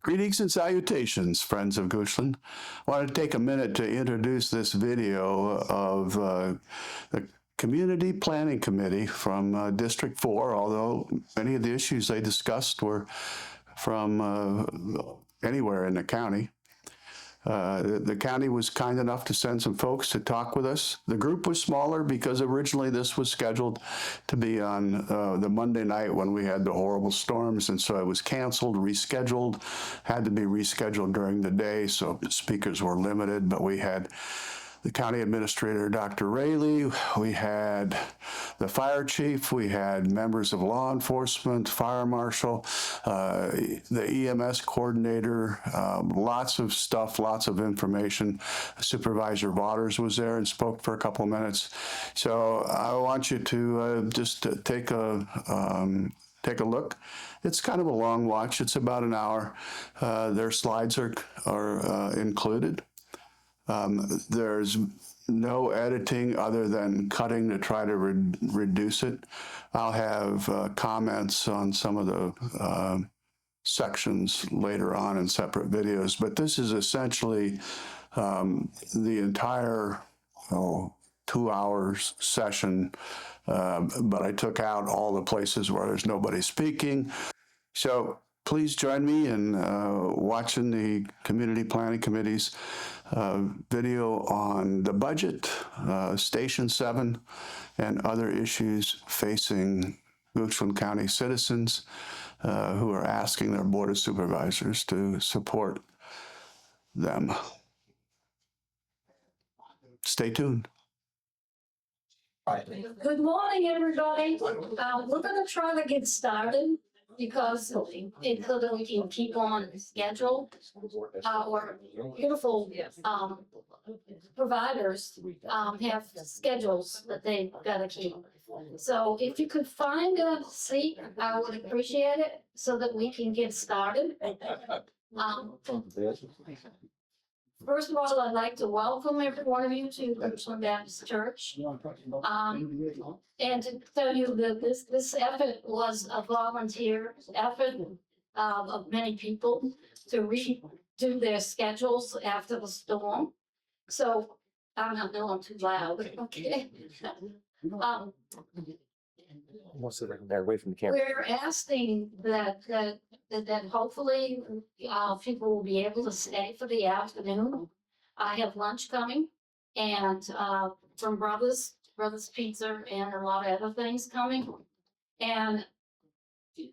Greetings and salutations, friends of Goochland. I want to take a minute to introduce this video of the Community Planning Committee from District 4, although many of the issues they discussed were from anywhere in the county. The county was kind enough to send some folks to talk with us. The group was smaller because originally this was scheduled to be on the Monday night when we had the horrible storms, and so it was canceled, rescheduled, had to be rescheduled during the day, so speakers were limited, but we had the county administrator, Dr. Rayleigh, we had the fire chief, we had members of law enforcement, fire marshal, the EMS coordinator, lots of stuff, lots of information. Supervisor Vaughters was there and spoke for a couple of minutes. So I want you to just take a look. It's kind of a long watch. It's about an hour. Their slides are included. There's no editing other than cutting to try to reduce it. I'll have comments on some of the sections later on in separate videos, but this is essentially the entire 2 hours session, but I took out all the places where there's nobody speaking. So please join me in watching the Community Planning Committee's video on the budget, Station 7, and other issues facing Goochland County citizens who are asking their Board of Supervisors to support them. Stay tuned. Good morning, everybody. We're going to try to get started because until we can keep on schedule, our beautiful providers have schedules that they've got to keep. So if you could find a seat, I would appreciate it so that we can get started. First of all, I'd like to welcome every one of you to Goochland Baptist Church. And to tell you that this effort was a volunteer effort of many people to redo their schedules after the storm. So I don't know, I'm too loud, okay? Most of them they're away from the camera. We're asking that hopefully people will be able to stay for the afternoon. I have lunch coming and from Brothers Pizza and a lot of other things coming. And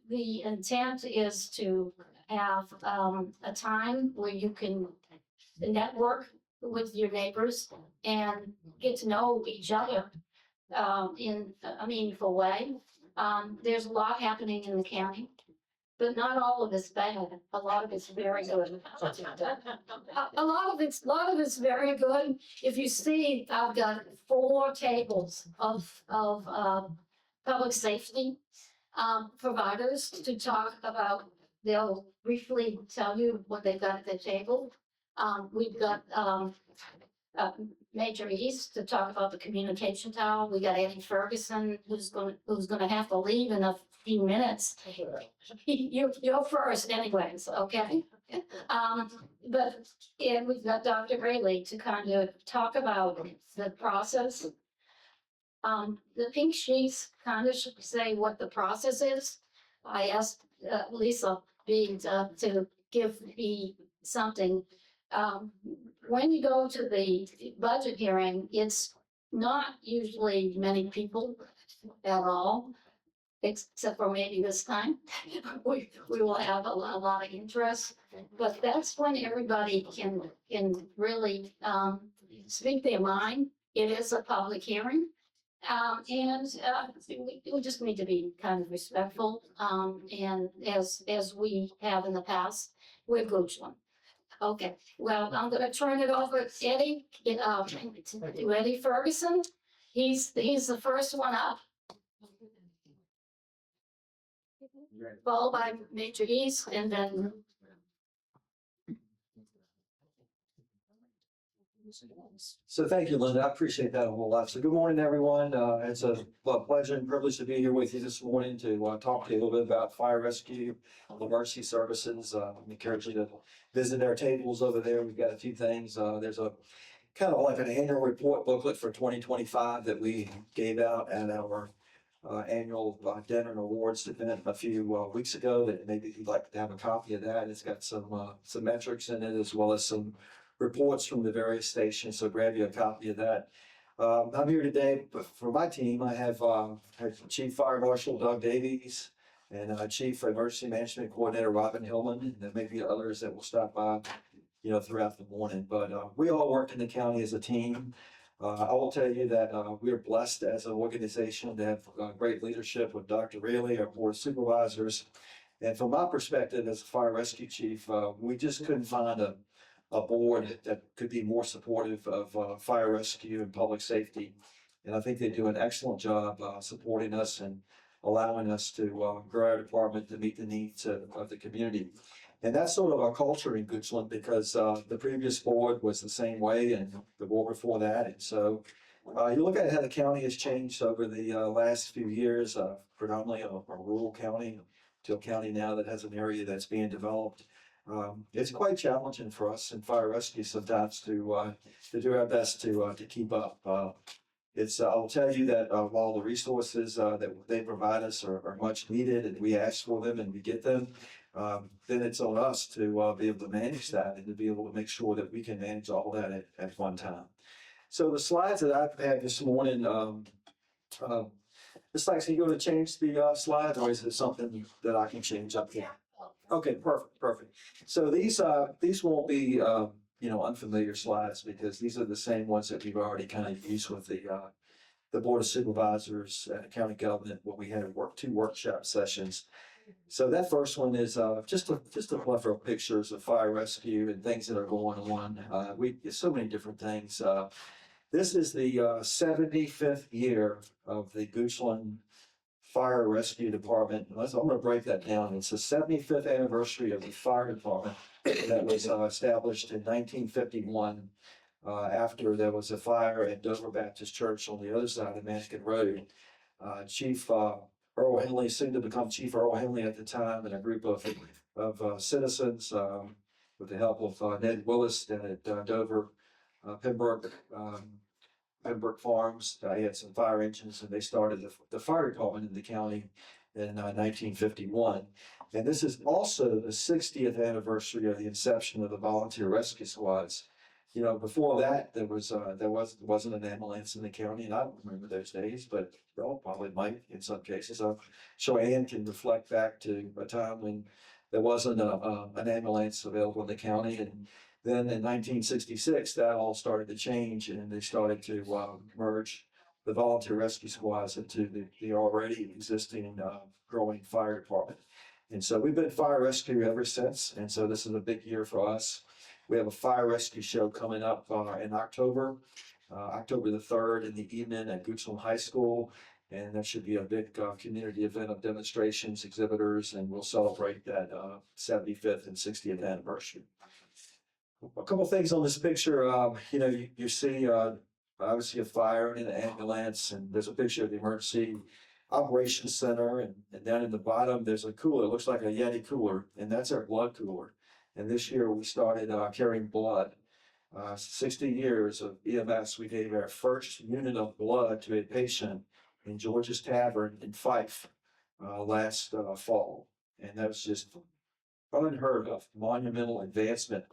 the intent is to have a time where you can network with your neighbors and get to know each other in a meaningful way. There's a lot happening in the county, but not all of it's bad. A lot of it's very good. A lot of it's very good. If you see, I've got 4 tables of public safety providers to talk about. They'll briefly tell you what they've got at their table. We've got Major East to talk about the communication tower. We got Eddie Ferguson who's gonna have to leave in a few minutes. You're first anyways, okay? But we've got Dr. Rayleigh to kind of talk about the process. The pink sheets kind of should say what the process is. I asked Lisa B to give me something. When you go to the budget hearing, it's not usually many people at all, except for maybe this time. We will have a lot of interest, but that's when everybody can really speak their mind. It is a public hearing. And we just need to be kind of respectful, and as we have in the past with Goochland. Okay, well, I'm gonna turn it over to Eddie, to Eddie Ferguson. He's the first one up. Followed by Major East, and then So thank you, Linda. I appreciate that a whole lot. So good morning, everyone. It's a pleasure and privilege to be here with you this morning to talk to you a little bit about fire rescue, emergency services. I encourage you to visit our tables over there. We've got a few things. There's a kind of like an annual report booklet for 2025 that we gave out at our annual dinner and awards event a few weeks ago. That maybe you'd like to have a copy of that. It's got some metrics in it as well as some reports from the various stations. So grab you a copy of that. I'm here today, but for my team, I have Chief Fire Marshal Doug Davies and Chief Emergency Management Coordinator Robin Hillman, and there may be others that will stop by, throughout the morning. But we all work in the county as a team. I will tell you that we are blessed as an organization to have great leadership with Dr. Rayleigh, our board of supervisors. And from my perspective as a fire rescue chief, we just couldn't find a board that could be more supportive of fire rescue and public safety. And I think they do an excellent job supporting us and allowing us to grow our department to meet the needs of the community. And that's sort of our culture in Goochland because the previous board was the same way and the board before that. And so you look at how the county has changed over the last few years, predominantly a rural county to a county now that has an area that's being developed. It's quite challenging for us in fire rescue sometimes to do our best to keep up. I'll tell you that while the resources that they provide us are much needed and we ask for them and we get them, then it's on us to be able to manage that and to be able to make sure that we can manage all that at one time. So the slides that I've had this morning, it's like, so you're going to change the slides, or is it something that I can change up here? Okay, perfect. So these won't be unfamiliar slides because these are the same ones that we've already kind of used with the board of supervisors and county government when we had two workshop sessions. So that first one is just a plethora of pictures of fire rescue and things that are going on. So many different things. This is the 75th year of the Goochland Fire Rescue Department. I'm going to break that down. It's the 75th anniversary of the fire department that was established in 1951 after there was a fire at Dover Baptist Church on the other side of Mannequin Road. Chief Earl Henley, soon to become Chief Earl Henley at the time, and a group of citizens with the help of Ned Willis down at Dover, Pembroke Farms. He had some fire engines, and they started the fire department in the county in 1951. And this is also the 60th anniversary of the inception of the volunteer rescue squads. Before that, there wasn't an ambulance in the county, and I don't remember those days, but y'all probably might in some cases. I'm sure Ann can reflect back to a time when there wasn't an ambulance available in the county, and then in 1966, that all started to change, and they started to merge the volunteer rescue squads into the already existing growing fire department. And so we've been fire rescue ever since, and so this is a big year for us. We have a fire rescue show coming up in October the 3rd in the evening at Goochland High School. And that should be a big community event of demonstrations, exhibitors, and we'll celebrate that 75th and 60th anniversary. A couple things on this picture. You see obviously a fire and an ambulance, and there's a picture of the emergency operations center. And down in the bottom, there's a cooler. It looks like a Yeti cooler, and that's our blood cooler. And this year we started carrying blood. 60 years of EMS, we gave our first unit of blood to a patient in George's Tavern in Fife last fall. And that was just unheard of, monumental advancement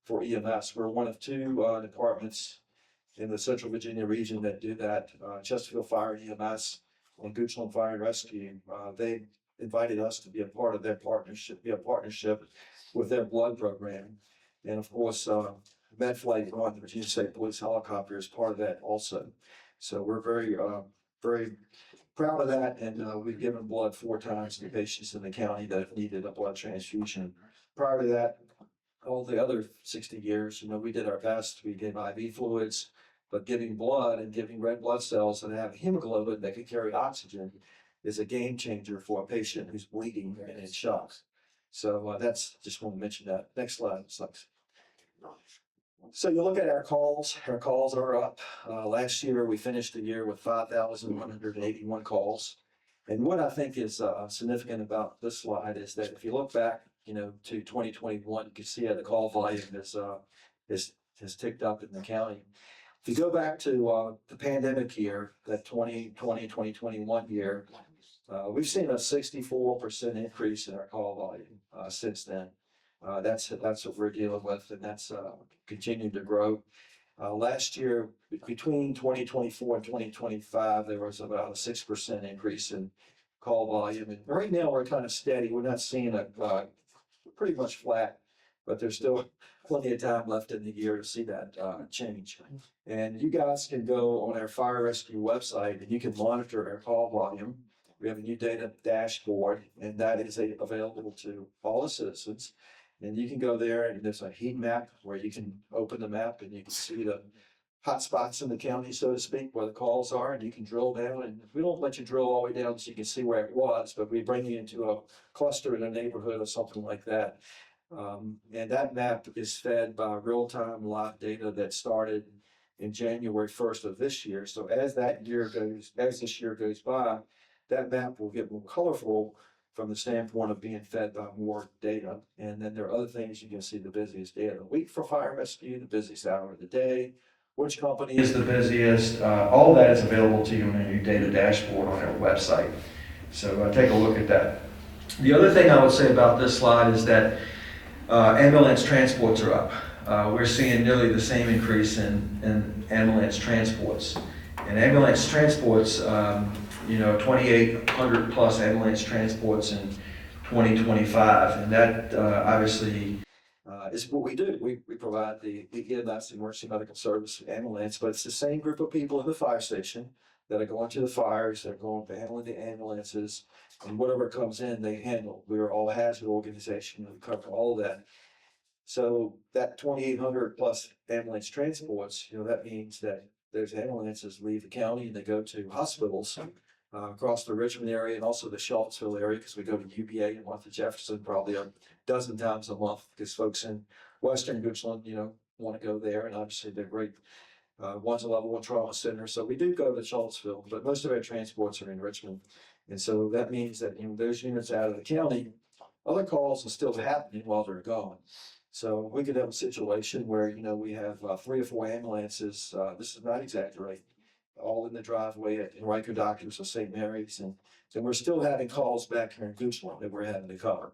for EMS. We're one of two departments in the Central Virginia region that do that. Chesterfield Fire and EMS and Goochland Fire and Rescue. They invited us to be a part of their partnership, with their blood program. And of course, MedFlight on the Virginia State Police helicopter is part of that also. So we're very proud of that, and we've given blood 4 times to patients in the county that have needed a blood transfusion. Prior to that, all the other 60 years, we did our best. We gave IV fluids, but giving blood and giving red blood cells that have hemoglobin that can carry oxygen is a game changer for a patient who's bleeding and in shock. So that's just want to mention that. Next slide. So you look at our calls are up. Last year, we finished the year with 5,181 calls. And what I think is significant about this slide is that if you look back, to 2021, you can see how the call volume has ticked up in the county. If you go back to the pandemic year, that 2020, 2021 year, we've seen a 64% increase in our call volume since then. That's what we're dealing with, and that's continued to grow. Last year, between 2024 and 2025, there was about a 6% increase in call volume. And right now, we're kind of steady. We're not seeing pretty much flat, but there's still plenty of time left in the year to see that change. And you guys can go on our fire rescue website and you can monitor our call volume. We have a new data dashboard, and that is available to all the citizens. And you can go there and there's a heat map where you can open the map and you can see the hot spots in the county, so to speak, where the calls are, and you can drill down. And we don't let you drill all the way down so you can see where it was, but we bring you into a cluster in a neighborhood or something like that. And that map is fed by real-time live data that started in January 1st of this year. So as this year goes by, that map will get more colorful from the standpoint of being fed by more data. And then there are other things. You can see the busiest day of the week for fire rescue, the busiest hour of the day, which company is the busiest. All that is available to you in a new data dashboard on our website. So take a look at that. The other thing I would say about this slide is that ambulance transports are up. We're seeing nearly the same increase in ambulance transports. And ambulance transports, 2,800 plus ambulance transports in 2025. And that obviously is what we do. We provide the EMS, emergency medical service ambulance, but it's the same group of people in the fire station that are going to the fires, that are going to handling the ambulances, and whatever comes in, they handle. We're all hazard organization and cover all of that. So that 2,800 plus ambulance transports, that means that those ambulances leave the county and they go to hospitals across the Richmond area and also the Charlottesville area, because we go to UVA and Martha Jefferson probably a dozen times a month, because folks in Western Goochland, want to go there, and obviously they're great. One's a level 1 trauma center, so we do go to Charlottesville, but most of our transports are in Richmond. And so that means that those units out of the county, other calls are still happening while they're gone. So we could have a situation where, we have 3 or 4 ambulances, this is not exaggerating, all in the driveway at Riker Doctors or St. Mary's, and we're still having calls back here in Goochland that we're having to cover.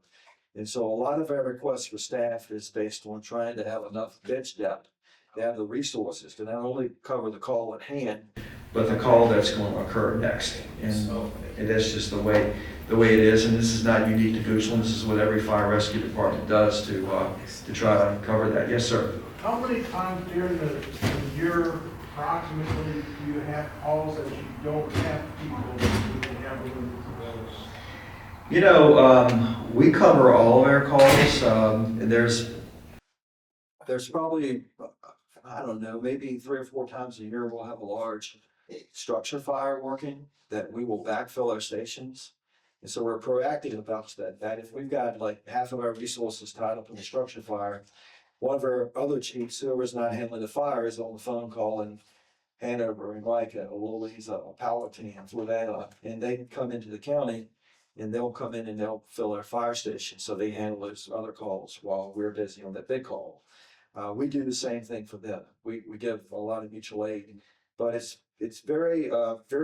And so a lot of our requests for staff is based on trying to have enough bench depth, to have the resources to not only cover the call at hand, but the call that's going to occur next. And that's just the way it is. And this is not unique to Goochland. This is what every fire rescue department does to try to cover that. Yes, sir. How many times during the year approximately do you have calls that you don't have people who can handle them? We cover all of our calls. There's probably, I don't know, maybe 3 or 4 times a year we'll have a large structure fire working that we will backfill our stations. And so we're proactive about that if we've got like half of our resources tied up in the structure fire, one of our other chiefs, whoever's not handling the fire, is on the phone calling Hanover and like Louise, Powhatan for that. And they come into the county and they'll come in and they'll fill our fire station. So they handle those other calls while we're busy on that big call. We do the same thing for them. We give a lot of mutual aid, but it's very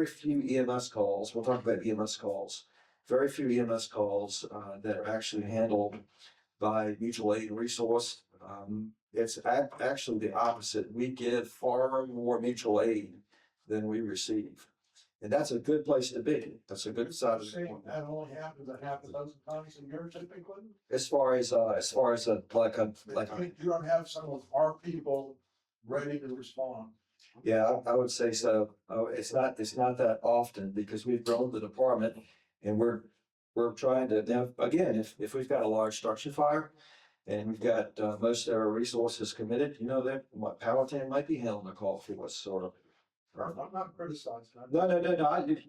few EMS calls. We'll talk about EMS calls. Very few EMS calls that are actually handled by mutual aid and resource. It's actually the opposite. We give far more mutual aid than we receive. And that's a good place to be. That's a good side of the coin. That only happens a half a dozen times a year typically? As far as You don't have some of our people ready to respond. Yeah, I would say so. It's not that often because we've grown the department and we're trying to, now, again, if we've got a large structure fire and we've got most of our resources committed, that Powhatan might be handling a call for us, sort of. I'm not criticizing. No.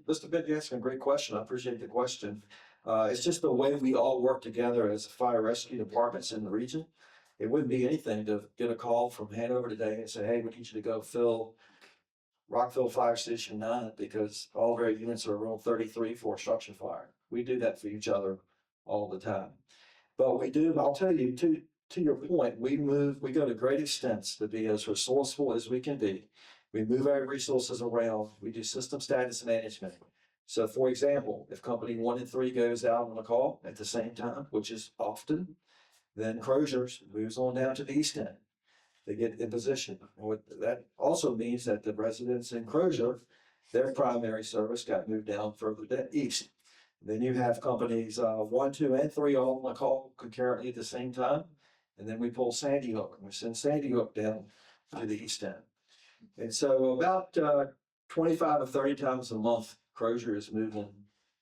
Mr. Ben, you're asking a great question. I appreciate the question. It's just the way we all work together as fire rescue departments in the region. it wouldn't be anything to get a call from Hanover today and say, hey, we need you to go fill Rockville Fire Station 9 because all of our units are room 33 for a structure fire. We do that for each other all the time. But we do, I'll tell you, to your point, we go to great extents to be as resourceful as we can be. We move our resources around. We do system status management. So for example, if company 1 and 3 goes out on a call at the same time, which is often, then Croziers moves on down to the east end. They get in position. And what that also means that the residents in Crozier, their primary service got moved down further east. Then you have companies 1, 2, and 3 all on a call concurrently at the same time. And then we pull Sandy Hook and we send Sandy Hook down to the east end. And so about 25 or 30 times a month, Crozier is moving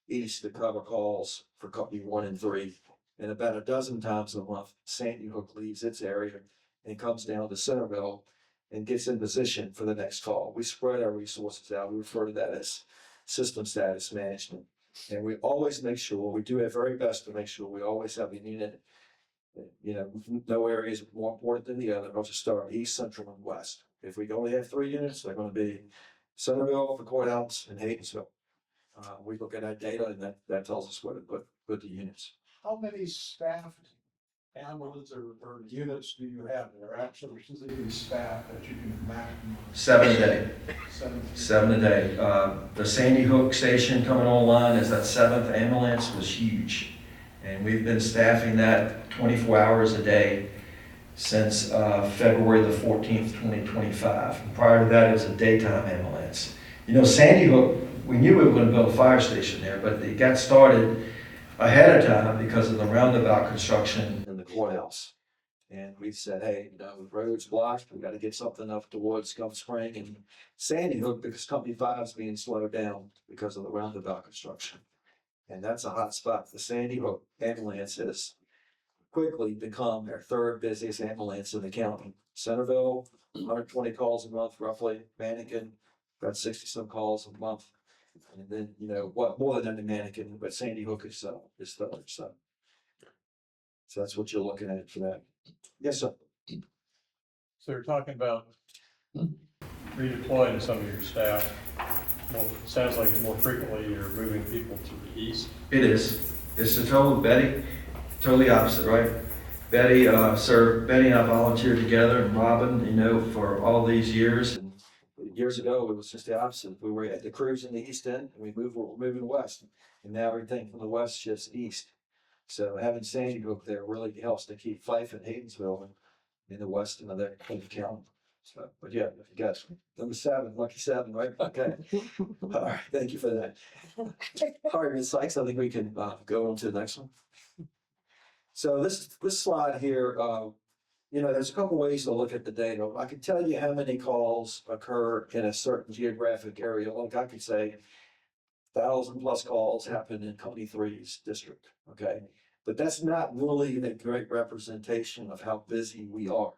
east to cover calls for company 1 and 3. And about a dozen times a month, Sandy Hook leaves its area and comes down to Centerville and gets in position for the next call. We spread our resources out. We refer to that as system status management. And we always make sure, we do our very best to make sure we always have a unit. You know, no area is more important than the other. I'll just start east, central, and west. If we only have 3 units, they're going to be Centerville, the courthouse, and Hayden'sville. We look at our data, and that tells us where to put the units. How many staffed ambulances or units do you have there? Actually, specifically staff that you can maximum? 7 a day. 7. 7 a day. The Sandy Hook station coming online as that 7th ambulance was huge. And we've been staffing that 24 hours a day since February the 14th, 2025. And prior to that, it was a daytime ambulance. You know, Sandy Hook, we knew we were going to build a fire station there, but it got started ahead of time because of the roundabout construction in the courthouse. And we said, hey, you know, the road's blocked, we got to get something up towards Gulf Spring and Sandy Hook because Company 5 is being slowed down because of the roundabout construction. And that's a hot spot. The Sandy Hook ambulance has quickly become our 3rd busiest ambulance in the county. Centerville, 120 calls a month roughly. Mannequin, about 60 some calls a month. And then, you know, what more than the Mannequin, but Sandy Hook is 3rd. So that's what you're looking at for that. Yes, sir. So you're talking about redeploying some of your staff. Well, it sounds like more frequently you're moving people to the east. It is. It's the totally opposite, right? Betty and I volunteered together, and Robin, you know, for all these years. And years ago, it was just the opposite. We were at the cruise in the east end, and we're moving west. And now everything from the west shifts east. So having Sandy Hook there really helps to keep Fife and Hayden'sville in the west and other county. So, but yeah, if you guys, number 7, lucky 7, right? Okay. All right, thank you for that. All right, Ms. Sykes, I think we can go on to the next one. So this slide here, you know, there's a couple ways to look at the data. I can tell you how many calls occur in a certain geographic area. Like I could say 1,000+ calls happen in Company 3's district, okay? But that's not really a great representation of how busy we are.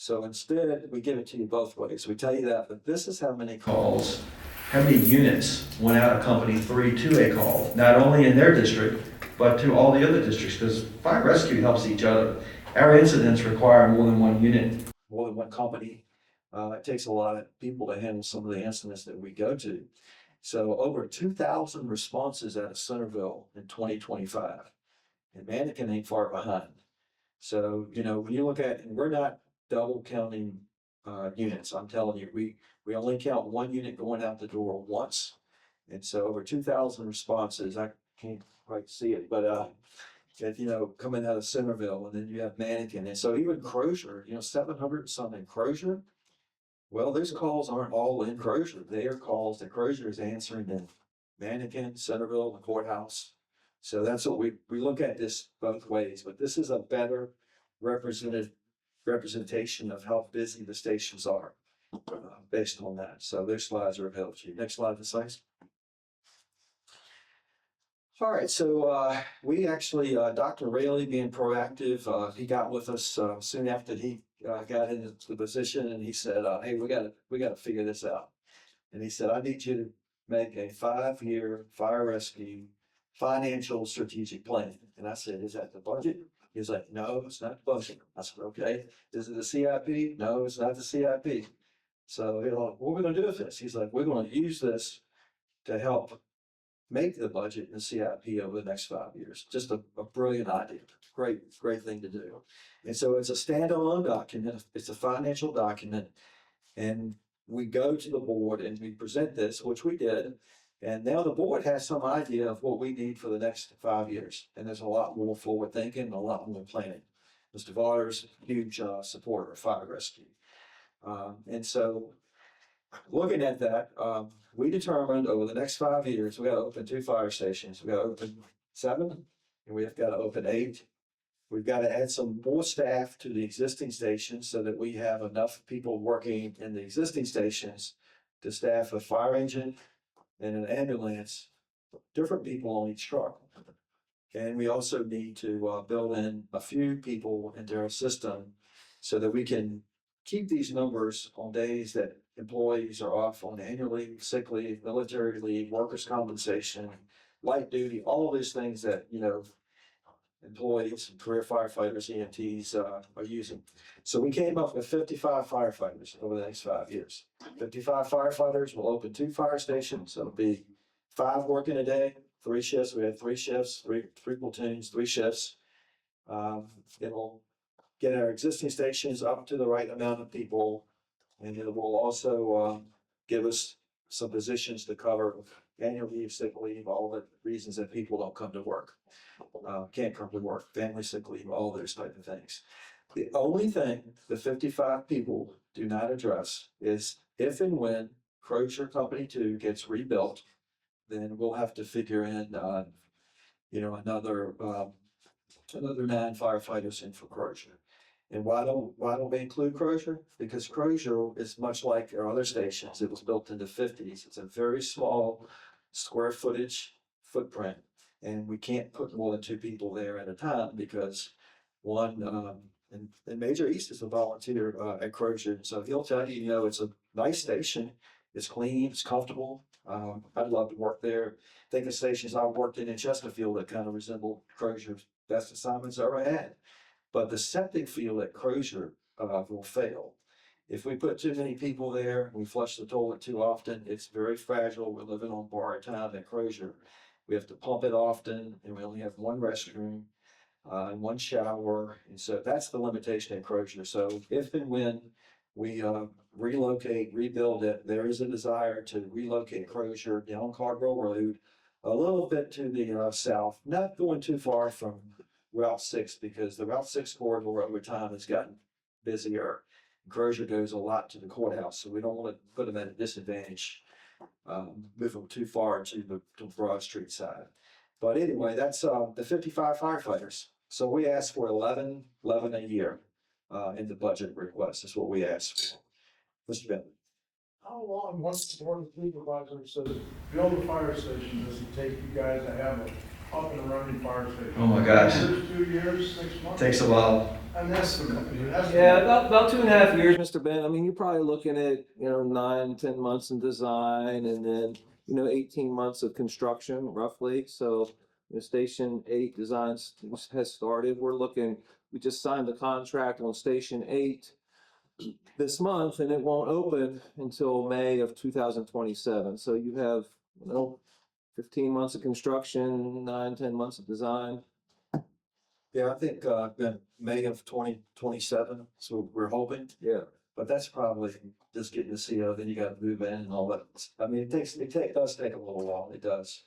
So instead, we give it to you both ways. We tell you that, but this is how many calls, how many units went out of Company 3 to a call, not only in their district, but to all the other districts, because fire rescue helps each other. Our incidents require more than 1 unit, more than 1 company. It takes a lot of people to handle some of the incidents that we go to. So over 2,000 responses out of Centerville in 2025. And Mannequin ain't far behind. So, you know, when you look at, and we're not double counting units. I'm telling you, we only count 1 unit going out the door once. And so over 2,000 responses, I can't quite see it, but you know, coming out of Centerville, and then you have Mannequin. And so even Crozier, you know, 700 something Crozier. Well, those calls aren't all in Crozier. They are calls that Crozier is answering in Mannequin, Centerville, the courthouse. So that's what we look at this both ways, but this is a better representation of how busy the stations are based on that. So their slides are available to you. Next slide, Ms. Sykes. All right, so we actually, Dr. Rayleigh being proactive, he got with us soon after he got into the position, and he said, hey, we gotta figure this out. And he said, I need you to make a 5-year fire rescue financial strategic plan. And I said, is that the budget? He was like, no, it's not the budget. I said, okay, is it the CIP? No, it's not the CIP. So, what are we gonna do with this? He's like, we're gonna use this to help make the budget and the CIP over the next 5 years. Just a brilliant idea. Great thing to do. And so it's a standalone document. It's a financial document. And we go to the board and we present this, which we did. And now the board has some idea of what we need for the next 5 years. And there's a lot more forward thinking, a lot more planning. Mr. Vaughters, huge supporter of fire rescue. And so looking at that, we determined over the next 5 years, we got to open 2 fire stations. We got to open 7, and we've got to open 8. We've got to add some more staff to the existing stations so that we have enough people working in the existing stations to staff a fire engine and an ambulance, different people on each truck. And we also need to build in a few people into our system so that we can keep these numbers on days that employees are off on annual leave, sick leave, military leave, workers' compensation, light duty, all of these things that, employees and career firefighters, EMTs are using. So we came up with 55 firefighters over the next 5 years. 55 firefighters will open 2 fire stations. It'll be 5 working a day, 3 shifts. We have 3 shifts, three platoons, 3 shifts. It'll get our existing stations up to the right amount of people, and it will also give us some positions to cover annual leave, sick leave, all the reasons that people don't come to work, can't come to work, family sick leave, all those type of things. The only thing the 55 people do not address is if and when Crozier Company 2 gets rebuilt, then we'll have to figure in, another 9 firefighters in for Crozier. And why don't we include Crozier? Because Crozier is much like our other stations. It was built in the 50s. It's a very small square footage footprint, and we can't put more than 2 people there at a time because one, and Major East is a volunteer at Crozier. So he'll tell you, it's a nice station. It's clean, it's comfortable. I'd love to work there. I think the stations I worked in Chesterfield that kind of resembled Crozier's best assignments I ever had. But the septic field at Crozier will fail. If we put too many people there, we flush the toilet too often, it's very fragile. We're living on borrowed time at Crozier. We have to pump it often, and we only have 1 restroom and 1 shower. And so that's the limitation at Crozier. So if and when we relocate, rebuild it, there is a desire to relocate Crozier down Cardwell Road a little bit to the south, not going too far from Route 6, because the Route 6 corridor over time has gotten busier. Crozier goes a lot to the courthouse, so we don't want to put them at a disadvantage, move them too far to the Broad Street side. But anyway, that's the 55 firefighters. So we asked for 11 a year in the budget request. Is what we asked for. Mr. Bentley. How long, once the board of supervisors says build a fire station, does it take you guys to have a up and running fire station? Oh my gosh. 2 years, 6 months? Takes a while. An estimate. Yeah, about 2.5 years, Mr. Ben. I mean, you're probably looking at, 9-10 months in design and then, 18 months of construction roughly. So, Station 8 designs has started. We just signed the contract on Station 8 this month, and it won't open until May of 2027. So you have, 15 months of construction, 9-10 months of design. Yeah, I think May of 2027, so we're hoping. Yeah. But that's probably just getting the CO, then you gotta move in and all that. I mean, it does take a little while, it does.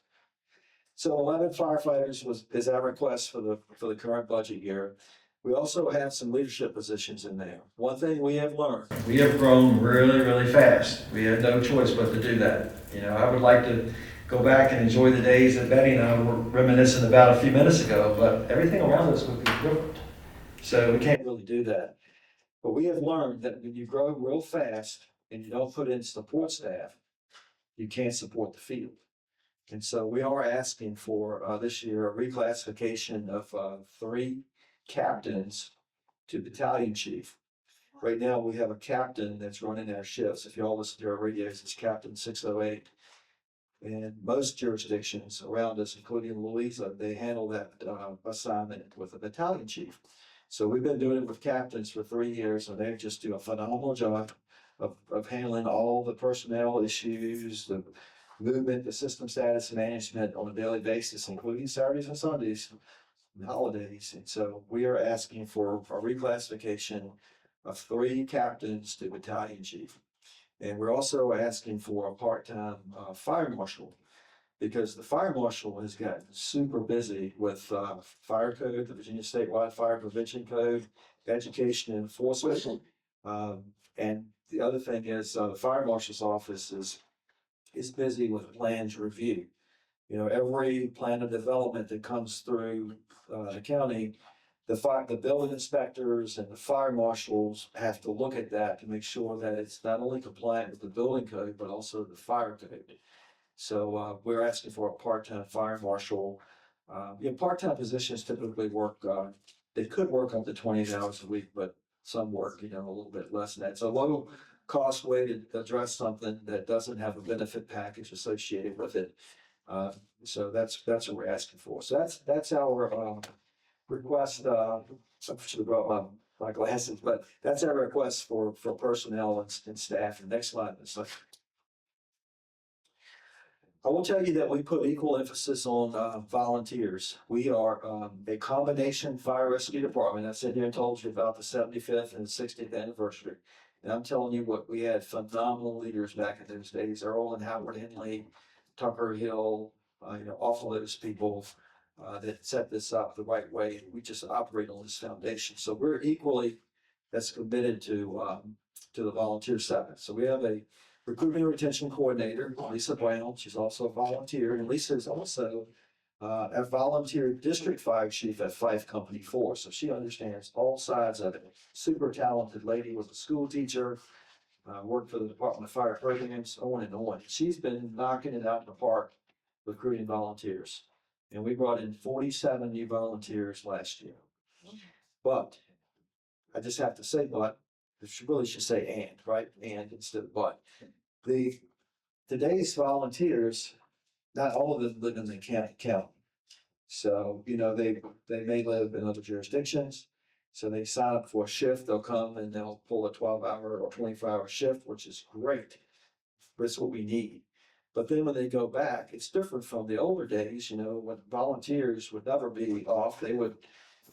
So 11 firefighters is our request for the current budget year. We also have some leadership positions in there. One thing we have learned. We have grown really, really fast. We had no choice but to do that. I would like to go back and enjoy the days that Betty and I were reminiscing about a few minutes ago, but everything around us would be different. So we can't really do that. But we have learned that when you grow real fast and you don't put in support staff, you can't support the field. And so we are asking for this year a reclassification of 3 captains to battalion chief. Right now we have a captain that's running our shifts. If y'all listen to our radios, it's Captain 608. And most jurisdictions around us, including Louisa, they handle that assignment with a battalion chief. So we've been doing it with captains for 3 years, and they just do a phenomenal job of handling all the personnel issues, the movement, the system status management on a daily basis, including Saturdays and Sundays and holidays. And so we are asking for a reclassification of 3 captains to battalion chief. And we're also asking for a part-time fire marshal, because the fire marshal has gotten super busy with fire code, the Virginia Statewide Fire Prevention Code, education and enforcement. And the other thing is the fire marshal's office is busy with plans review. You know, every plan of development that comes through the county, the building inspectors and the fire marshals have to look at that to make sure that it's not only compliant with the building code, but also the fire code. So we're asking for a part-time fire marshal. Part-time positions typically work, they could work up to 20 hours a week, but some work, a little bit less than that. It's a low cost way to address something that doesn't have a benefit package associated with it. So that's what we're asking for. So that's our request. I should have brought my glasses, but that's our request for personnel and staff. And next slide. I will tell you that we put equal emphasis on volunteers. We are a combination fire rescue department. I sat here and told you about the 75th and 60th anniversary. And I'm telling you what, we had phenomenal leaders back in those days. Earl and Howard Henley, Tucker Hill, all of those people that set this up the right way. We just operate on this foundation. So we're equally as committed to the volunteer side. So we have a recruitment and retention coordinator, Lisa Brown. She's also a volunteer, and Lisa is also a volunteer district fire chief at Fife Company 4. So she understands all sides of it. Super talented lady, was a school teacher, worked for the Department of Fire Programs, on and on. She's been knocking it out in the park recruiting volunteers. And we brought in 47 new volunteers last year. But I just have to say, but she really should say and, right? And instead of but. Today's volunteers, not all of them live in the county. So, they may live in other jurisdictions. So they sign up for a shift, they'll come and they'll pull a 12-hour or 24-hour shift, which is great. That's what we need. But then when they go back, it's different from the older days, when volunteers would never be off. They would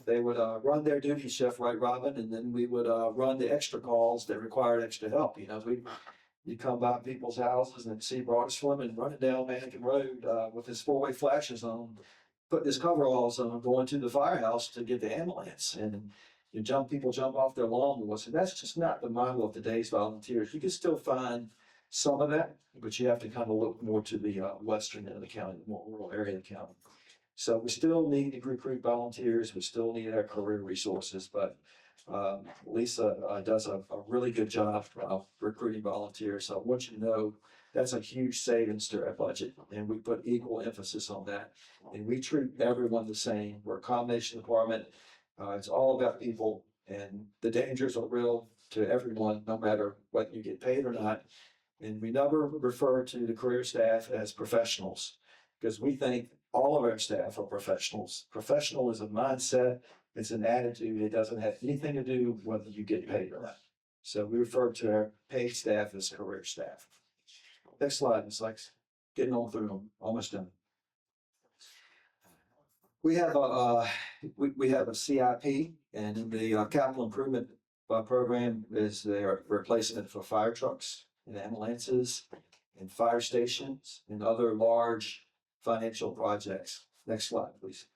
run their duty shift, right, Robin? And then we would run the extra calls that required extra help. You'd come by people's houses and see Broad Swimming running down Mannequin Road with his 4-way flashes on, putting his coveralls on, going to the firehouse to get the ambulance. And people jump off their lawnmowers. And that's just not the model of today's volunteers. You can still find some of that, but you have to kind of look more to the western end of the county, more rural area of the county. So we still need to recruit volunteers. We still need our career resources, but Lisa does a really good job of recruiting volunteers. So I want you to know that's a huge savings to our budget, and we put equal emphasis on that. And we treat everyone the same. We're a combination department. It's all about people, and the dangers are real to everyone, no matter whether you get paid or not. And we never refer to the career staff as professionals, because we think all of our staff are professionals. Professional is a mindset, it's an attitude. It doesn't have anything to do with whether you get paid or not. So we refer to our paid staff as career staff. Next slide, it's like getting on through them, almost done. We have a CIP, and in the capital improvement program is their replacement for fire trucks and ambulances and fire stations and other large financial projects. Next slide, please.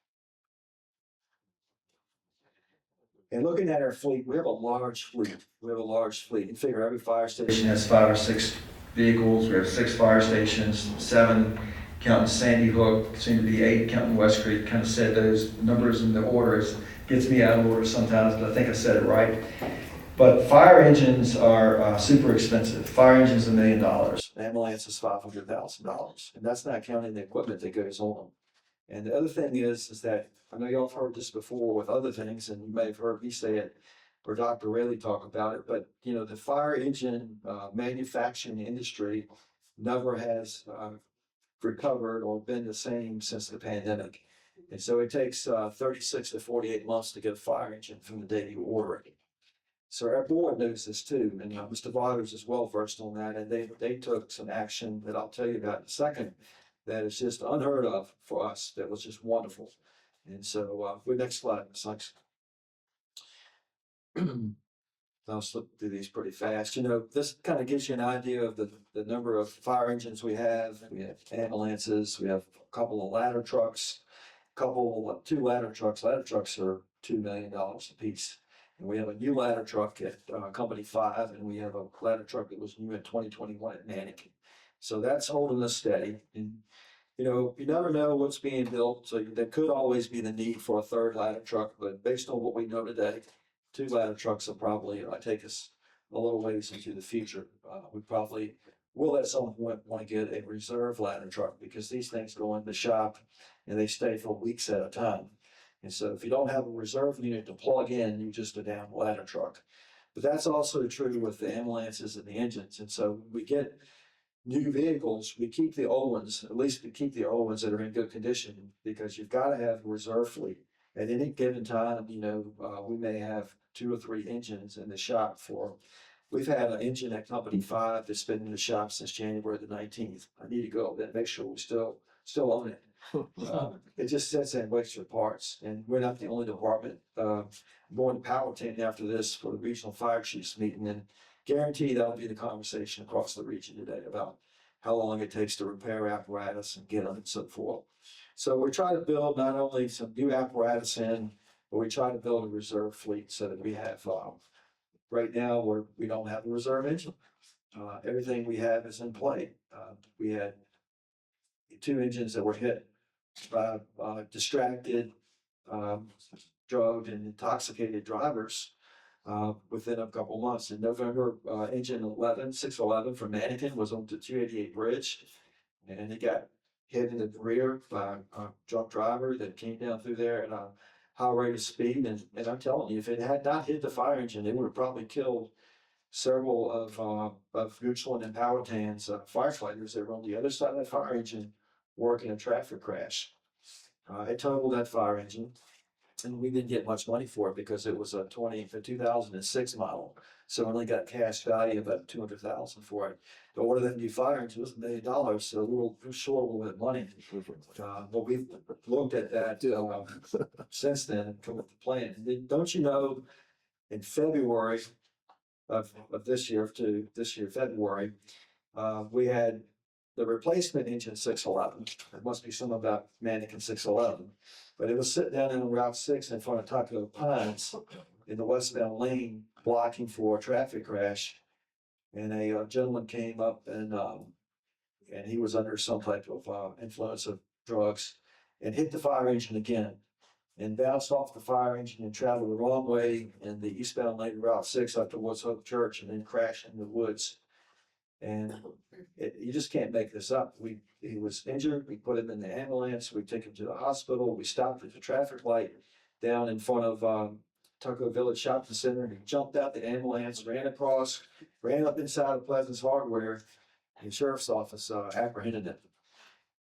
And looking at our fleet, we have a large fleet. You figure every fire station has 5 or 6 vehicles. We have 6 fire stations, 7 counting Sandy Hook, soon to be 8 counting West Creek. Kind of said those numbers in the order. It gets me out of order sometimes, but I think I said it right. But fire engines are super expensive. Fire engines $1 million. An ambulance is $500,000, and that's not counting the equipment that goes on them. And the other thing is that I know y'all have heard this before with other things, and you may have heard me say it or Dr. Rayleigh talk about it. But the fire engine manufacturing industry never has recovered or been the same since the pandemic. And so it takes 36 to 48 months to get a fire engine from the day you order it. So our board knows this too, and Mr. Vaughters is well versed on that, and they took some action that I'll tell you about in a second that is just unheard of for us. That was just wonderful. And so, next slide, Ms. Sykes. I'll slip through these pretty fast. You know, this kind of gives you an idea of the number of fire engines we have. We have ambulances, we have a couple of ladder trucks, two ladder trucks. Ladder trucks are $2 million a piece. And we have a new ladder truck at Company 5, and we have a ladder truck that was new in 2021 at Mannequin. So that's holding us steady. And, you know, you never know what's being built. So there could always be the need for a third ladder truck, but based on what we know today, 2 ladder trucks will probably take us a little ways into the future. We probably will at some point want to get a reserve ladder truck because these things go in the shop and they stay for weeks at a time. And so if you don't have a reserve unit to plug in, you just a down ladder truck. But that's also true with the ambulances and the engines. And so when we get new vehicles, we keep the old ones, at least we keep the old ones that are in good condition because you've got to have a reserve fleet. At any given time, you know, we may have 2 or 3 engines in the shop we've had an engine at Company 5 that's been in the shop since January the 19th. I need to go over there and make sure we still own it. It just sits there and waits for parts, and we're not the only department. I'm going to Powhatan after this for the regional fire chiefs meeting, and guarantee that'll be the conversation across the region today about how long it takes to repair apparatus and get them and so forth. So we're trying to build not only some new apparatus in, but we try to build a reserve fleet so that we have, right now we don't have a reserve engine. Everything we have is in play. We had 2 engines that were hit by distracted, drugged and intoxicated drivers within a couple months. In November, engine 611 from Mannequin was on the 288 bridge, and it got hit in the rear by a drunk driver that came down through there at a high rate of speed. And I'm telling you, if it had not hit the fire engine, it would have probably killed several of Goochland and Powhatan's firefighters that were on the other side of that fire engine working a traffic crash. It totaled that fire engine, and we didn't get much money for it because it was a 2006 model. So only got cash value of about $200,000 for it. To order that new fire engine was $1 million, so we're short a little bit of money. But we've looked at that since then and come up with a plan. And then, don't you know, in February of this year, February, we had the replacement engine 611. There must be something about Mannequin 611. But it was sitting down in Route 6 in front of Taco Pines in the westbound lane, blocking for a traffic crash. And a gentleman came up and he was under some type of influence of drugs and hit the fire engine again and bounced off the fire engine and traveled the wrong way in the eastbound lane of Route 6 up to Woods Hope Church and then crashed in the woods. And you just can't make this up. He was injured. We put him in the ambulance. We took him to the hospital. We stopped at the traffic light down in front of Tucko Village Shopping Center. He jumped out the ambulance, ran up inside of Pleasance Hardware. And the sheriff's office apprehended him.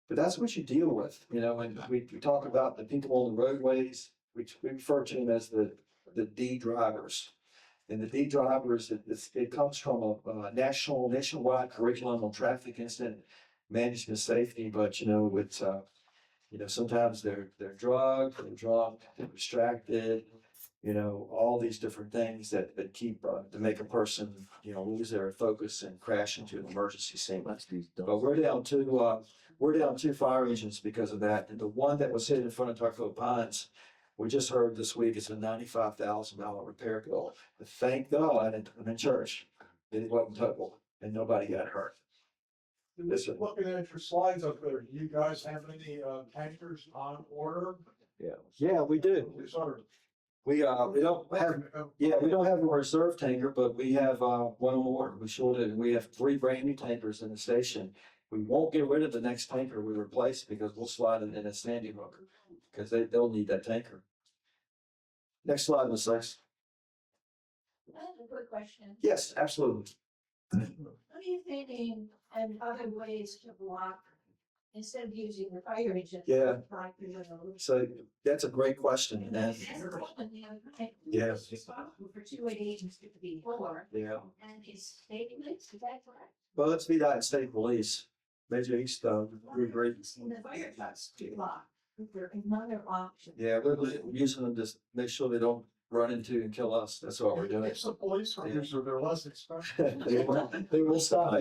But that's what you deal with, you know. And we talk about the people on the roadways. We refer to them as the D drivers. And the D drivers, it comes from a nationwide curriculum on traffic incident management safety. But it's sometimes they're drugged, they're drunk, they're distracted. All these different things that keep to make a person lose their focus and crash into an emergency scene. But we're down 2 fire engines because of that. And the one that was hit in front of Taco Pines, we just heard this week it's a $95,000 repair bill. But thank God I'm in church. It wasn't total and nobody got hurt. Listen. Looking at your slides up there, do you guys have any tankers on order? Yeah, we do. We don't have a reserve tanker, but we have one on order. We sure do. We have 3 brand new tankers in the station. We won't get rid of the next tanker we replace because we'll slide it in a Sandy Hook because they'll need that tanker. Next slide, Ms. Sykes. I have a quick question. Yes, absolutely. What are you thinking and other ways to block Instead of using the fire engine. Yeah. Like, you know. So that's a great question. And That's the one the other night. Yeah. Responsible for 288 yeah, and he's stating this, is that correct? well, let's be that in state police. Major East, we agree. And the fire trucks do lock. They're another option. Yeah, we're using them to make sure they don't run into and kill us. That's what we're doing. If the police officers are their less expensive. They will stop.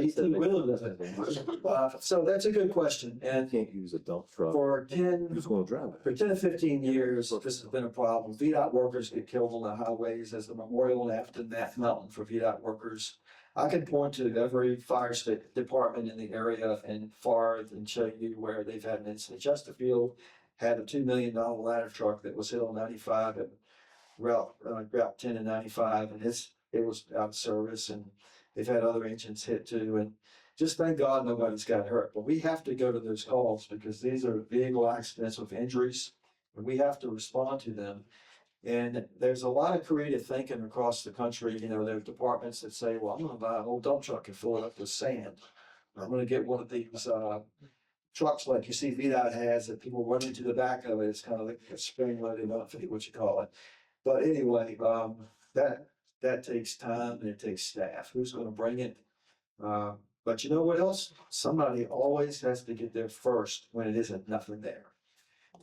So that's a good question. And Can't use a dump truck. for 10 gonna drive it? For 10 to 15 years, this has been a problem. VDOT workers get killed on the highways as a memorial in Afton Mountain for VDOT workers. I can point to every fire state department in the area and Forth and show you where they've had an incident. Chesterfield had a $2 million ladder truck that was hit on 95 at Route 10 and 95, and it was out of service, and they've had other engines hit too. And just thank God nobody's got hurt. But we have to go to those calls because these are vehicle accidents with injuries, and we have to respond to them. And there's a lot of creative thinking across the country. You know, there are departments that say, well, I'm going to buy an old dump truck and fill it up with sand. I'm going to get one of these trucks like you see VDOT has that people run into the back of it. It's kind of like a spring loaded, I don't forget what you call it. But anyway, that takes time and it takes staff. Who's going to bring it? But you know what else? Somebody always has to get there first when it isn't nothing there.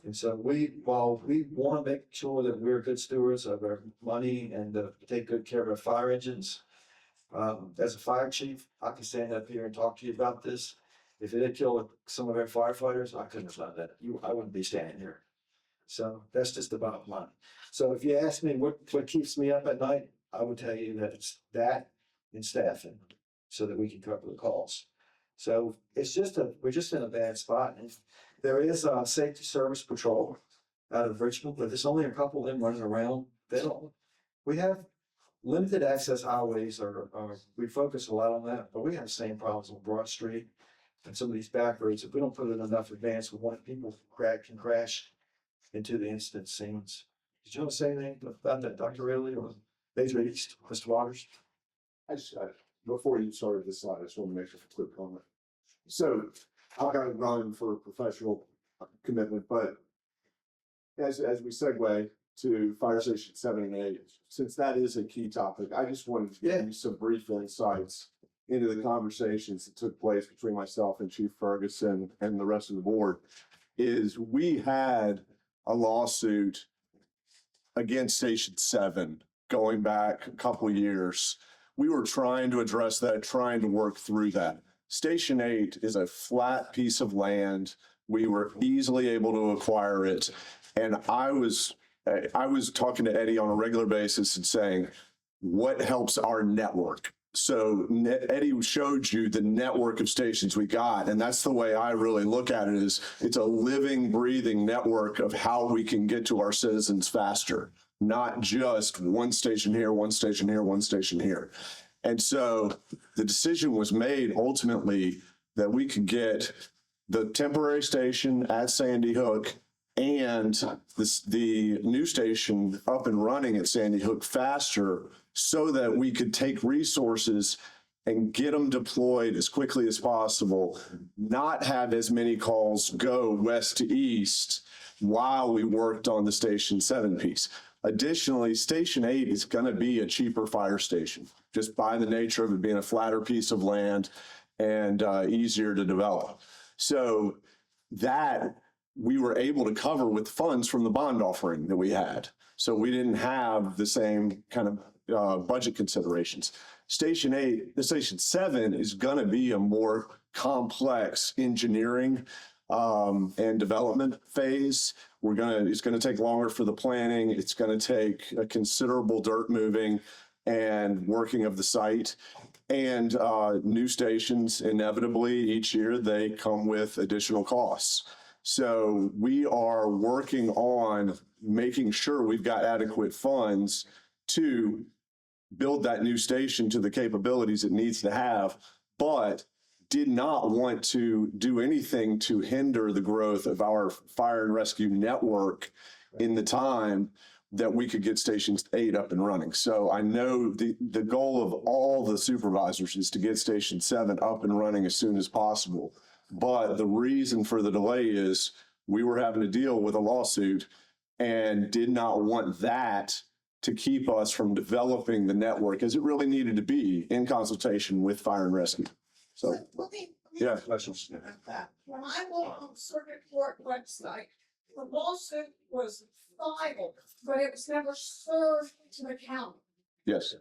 And so while we want to make sure that we're good stewards of our money and take good care of our fire engines, as a fire chief, I can stand up here and talk to you about this. If it had killed some of our firefighters, I couldn't have done that. I wouldn't be standing here. So that's just the bottom line. So if you ask me what keeps me up at night, I would tell you that it's that and staffing so that we can cover the calls. So we're just in a bad spot. And there is a safety service patrol out of Richmond, but there's only a couple of them running around. We have limited access highways we focus a lot on that, but we have the same problems on Broad Street and some of these back roads. If we don't put in enough advance, we want people can crash into the incident scenes. Did you want to say anything about that, Dr. Ridley or Major East, Mr. Vaughters? Before you started this slide, I just want to make a quick comment. So I've got it running for professional commitment, but as we segue to Fire Station 7 and 8, since that is a key topic, I just wanted to give you some brief insights into the conversations that took place between myself and Chief Ferguson and the rest of the board. Is we had a lawsuit against Station 7 going back a couple of years. We were trying to address that, trying to work through that. Station 8 is a flat piece of land. We were easily able to acquire it. And I was talking to Eddie on a regular basis and saying, what helps our network? So Eddie showed you the network of stations we got. And that's the way I really look at it, is it's a living, breathing network of how we can get to our citizens faster, not just one station here, one station here, one station here. And so the decision was made ultimately that we could get the temporary station at Sandy Hook and the new station up and running at Sandy Hook faster, so that we could take resources and get them deployed as quickly as possible, not have as many calls go west to east while we worked on the Station 7 piece. Additionally, Station 8 is going to be a cheaper fire station, just by the nature of it being a flatter piece of land and easier to develop. So that we were able to cover with funds from the bond offering that we had. So we didn't have the same kind of budget considerations. Station 7 is going to be a more complex engineering and development phase. It's going to take longer for the planning. It's going to take a considerable dirt moving and working of the site. And new stations, inevitably each year, they come with additional costs. So we are working on making sure we've got adequate funds to build that new station to the capabilities it needs to have, but did not want to do anything to hinder the growth of our fire and rescue network in the time that we could get Station 8 up and running. So I know the goal of all the supervisors is to get Station 7 up and running as soon as possible. But the reason for the delay is we were having to deal with a lawsuit and did not want that to keep us from developing the network as it really needed to be in consultation with fire and rescue. So, Let me yeah. Questions? about that. When I looked on Circuit Court website, the lawsuit was filed, but it was never served to the county. Yes.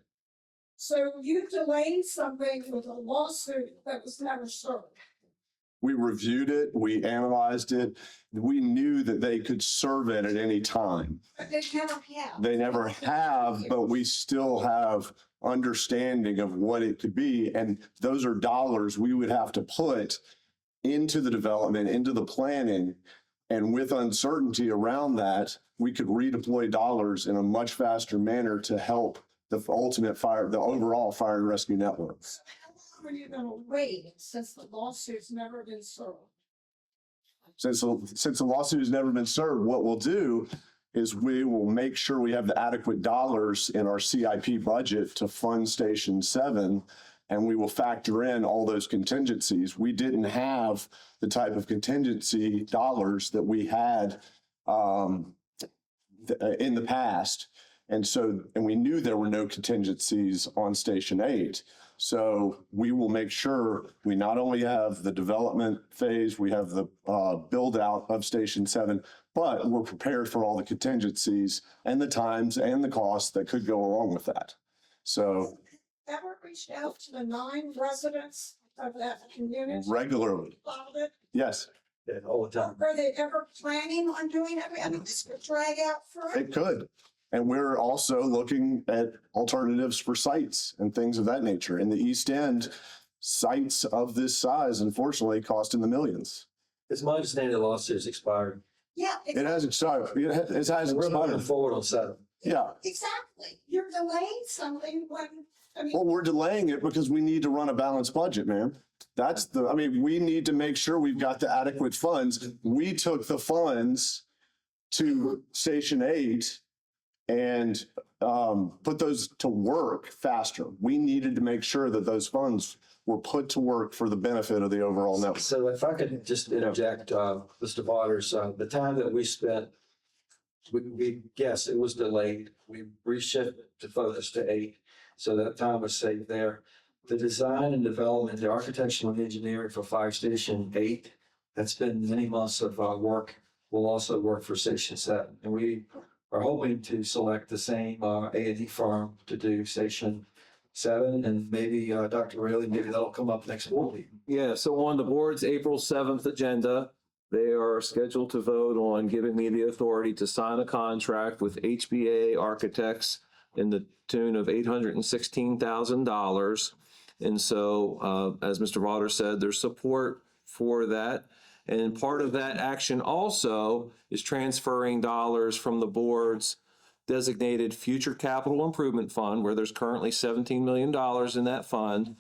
So you delayed something with a lawsuit that was never served. We reviewed it, we analyzed it. We knew that they could serve it at any time. But they never have. They never have, but we still have understanding of what it could be. And those are dollars we would have to put into the development, into the planning. And with uncertainty around that, we could redeploy dollars in a much faster manner to help the ultimate fire, the overall fire and rescue network. So how long are you gonna wait since the lawsuit's never been served? Since the lawsuit has never been served, what we'll do is we will make sure we have the adequate dollars in our CIP budget to fund Station 7, and we will factor in all those contingencies. We didn't have the type of contingency dollars that we had in the past. And we knew there were no contingencies on Station 8. So we will make sure we not only have the development phase, we have the build out of Station 7, but we're prepared for all the contingencies and the times and the costs that could go along with that. So Ever reached out to the 9 residents of that community? regularly, About it? yes, Yeah, all the time. Are they ever planning on doing it? I mean, this could drag out forever. it could. And we're also looking at alternatives for sites and things of that nature. In the East End, sites of this size, unfortunately, cost in the millions. It's my understanding the lawsuit's expired. Yeah. It hasn't expired. It hasn't We're moving expired. forward on 7. Yeah. Exactly. You're delaying something when, I mean. Well, we're delaying it because we need to run a balanced budget, man. We need to make sure we've got the adequate funds. We took the funds to Station 8 and put those to work faster. We needed to make sure that those funds were put to work for the benefit of the overall network. So if I could just interject, Mr. Vaughters, the time that we spent, yes, it was delayed. We reshifted the focus to 8, so that time was saved there. The design and development, the architectural and engineering for Fire Station 8, that's been many months of work, will also work for Station 7. And we are hoping to select the same A&E firm to do Station 7, and maybe Dr. Rayleigh, maybe that'll come up next week. Yeah, so on the board's April 7th agenda, they are scheduled to vote on giving me the authority to sign a contract with HBA Architects in the tune of $816,000. And so, as Mr. Vaughters said, there's support for that. And part of that action also is transferring dollars from the board's designated future capital improvement fund, where there's currently $17 million in that fund,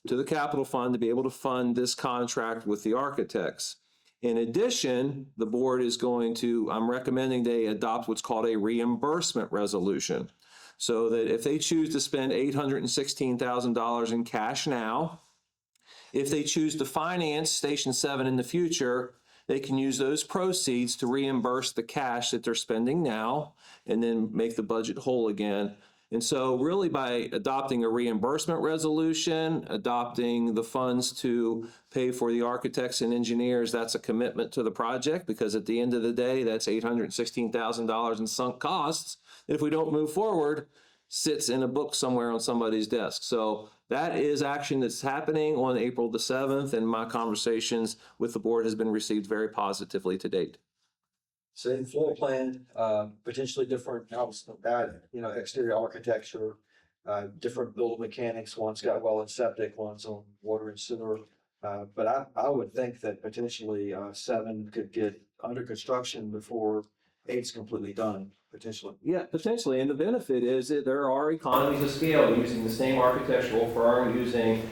to the capital fund to be able to fund this contract with the architects. In addition, the board is I'm recommending they adopt what's called a reimbursement resolution, so that if they choose to spend $816,000 in cash now, if they choose to finance Station 7 in the future, they can use those proceeds to reimburse the cash that they're spending now and then make the budget whole again. And so really by adopting a reimbursement resolution, adopting the funds to pay for the architects and engineers, that's a commitment to the project, because at the end of the day, that's $816,000 in sunk costs. If we don't move forward, sits in a book somewhere on somebody's desk. So that is action that's happening on April the 7th, and my conversations with the board has been received very positively to date. Same floor plan, potentially different house, exterior architecture, different building mechanics. One's got well and septic, one's on water and sewer. But I would think that potentially 7 could get under construction before 8's completely done, potentially. Yeah, potentially. And the benefit is that there are economies of scale using the same architectural firm, using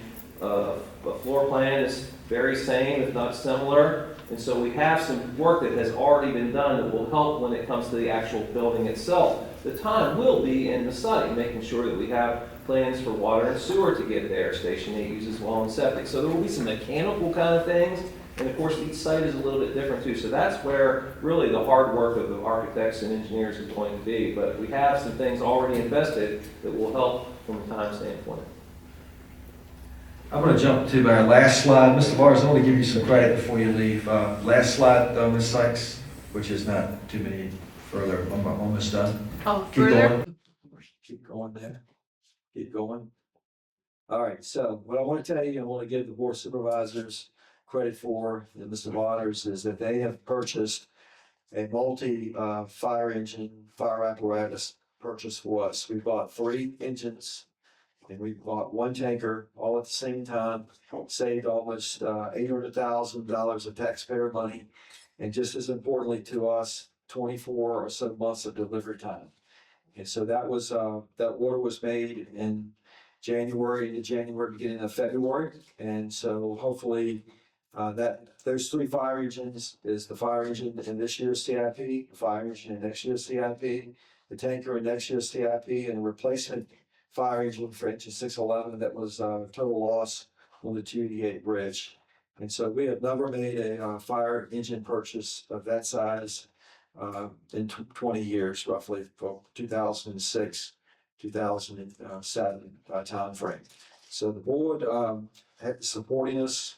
a floor plan that's very same, if not similar. And so we have some work that has already been done that will help when it comes to the actual building itself. The time will be in the site, making sure that we have plans for water and sewer to get there. Station 8 uses well and septic. So there will be some mechanical kind of things And of course, each site is a little bit different too. So that's where really the hard work of the architects and engineers is going to be. But we have some things already invested that will help from a time standpoint. I'm going to jump to our last slide. Mr. Vaughters, I want to give you some credit before you leave. Last slide, Ms. Sykes, which is not too many further. I'm almost done. Oh, Keep going. Keep going there. Keep going. All right, so what I want to tell you, I want to give the board of supervisors credit for, and Mr. Vaughters, is that they have purchased a fire engine, fire apparatus purchase for us. We bought 3 engines and we bought 1 tanker all at the same time, saved almost $800,000 of taxpayer money. And just as importantly to us, 24 or so months of delivery time. And so that was, that order was made in January, beginning of February. And so hopefully those 3 fire engines is the fire engine in this year's CIP, the fire engine in next year's CIP, the tanker in next year's CIP, and a replacement fire engine for engine 611 that was total loss on the 288 bridge. And so we have never made a fire engine purchase of that size in 20 years, roughly, from 2006, 2007 timeframe. So the board supporting us.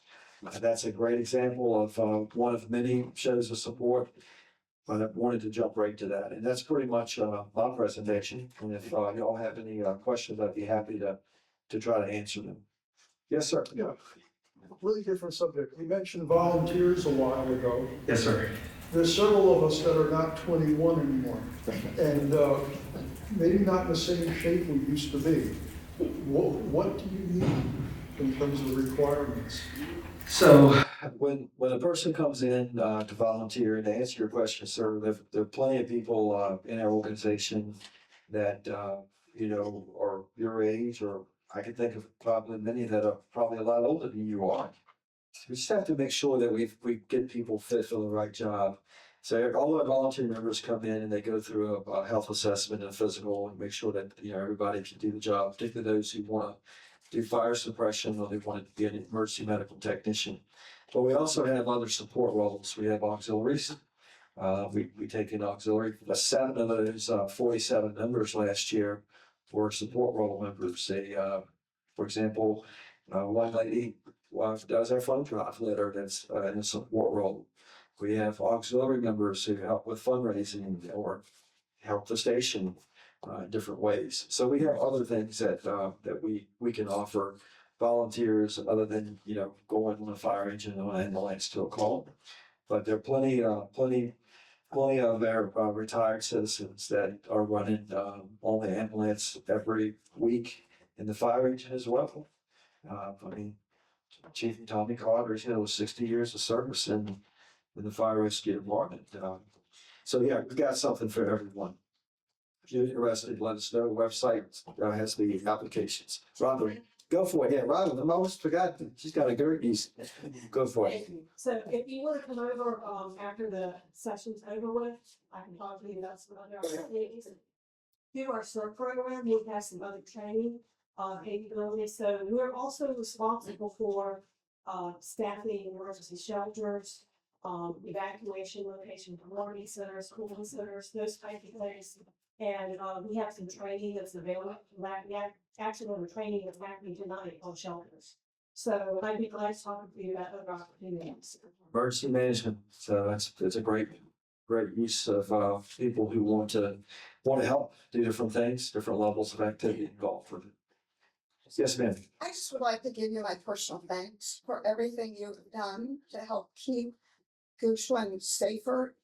That's a great example of one of many shows of support. But I wanted to jump right to that. And that's pretty much my presentation. And if y'all have any questions, I'd be happy to try to answer them. Yes, sir. Yeah, really different subject. We mentioned volunteers a while ago. Yes, sir. There's several of us that are not 21 anymore, and maybe not in the same shape we used to be. What do you need in terms of requirements? So When a person comes in to volunteer, and to answer your question, sir, there are plenty of people in our organization that are your age, or I can think of probably many that are probably a lot older than you are. We just have to make sure that we get people fit for the right job. So all our volunteer members come in and they go through a health assessment and a physical, and make sure that everybody can do the job, particularly those who want to do fire suppression or they want to be an emergency medical technician. But we also have other support roles. We have auxiliaries. We take in auxiliary. 7 of those 47 members last year were support role members. For example, one lady does our fund drive letter that's in a support role. We have auxiliary members who help with fundraising or help the station in different ways. So we have other things that we can offer volunteers other than going on a fire engine or an ambulance to a call. But there are plenty of our retired citizens that are running on the ambulance every week in the fire engine as well. Chief Tommy Coord, was 60 years of service in the fire rescue department. So yeah, we've got something for everyone. If you're interested, let us know. The website has the applications. Robin, go for it. Yeah, Robin, I almost forgot. She's got a good piece. Go for it. So if you want to come over after the session's over with, I can talk to you about some other activities. Through our CERT program, we have some other training capabilities. So we're also responsible for staffing emergency shelters, evacuation location for warning centers, cooling centers, those type of things. And we have some training that's available. Actually, the training is happening tonight on shelters. So I'd be glad to talk to you about other opportunities. Emergency management. So it's a great use of people who want to help do different things, different levels of activity involved with it. Yes, ma'am. I just would like to give you my personal thanks for everything you've done to help keep Goochland safer.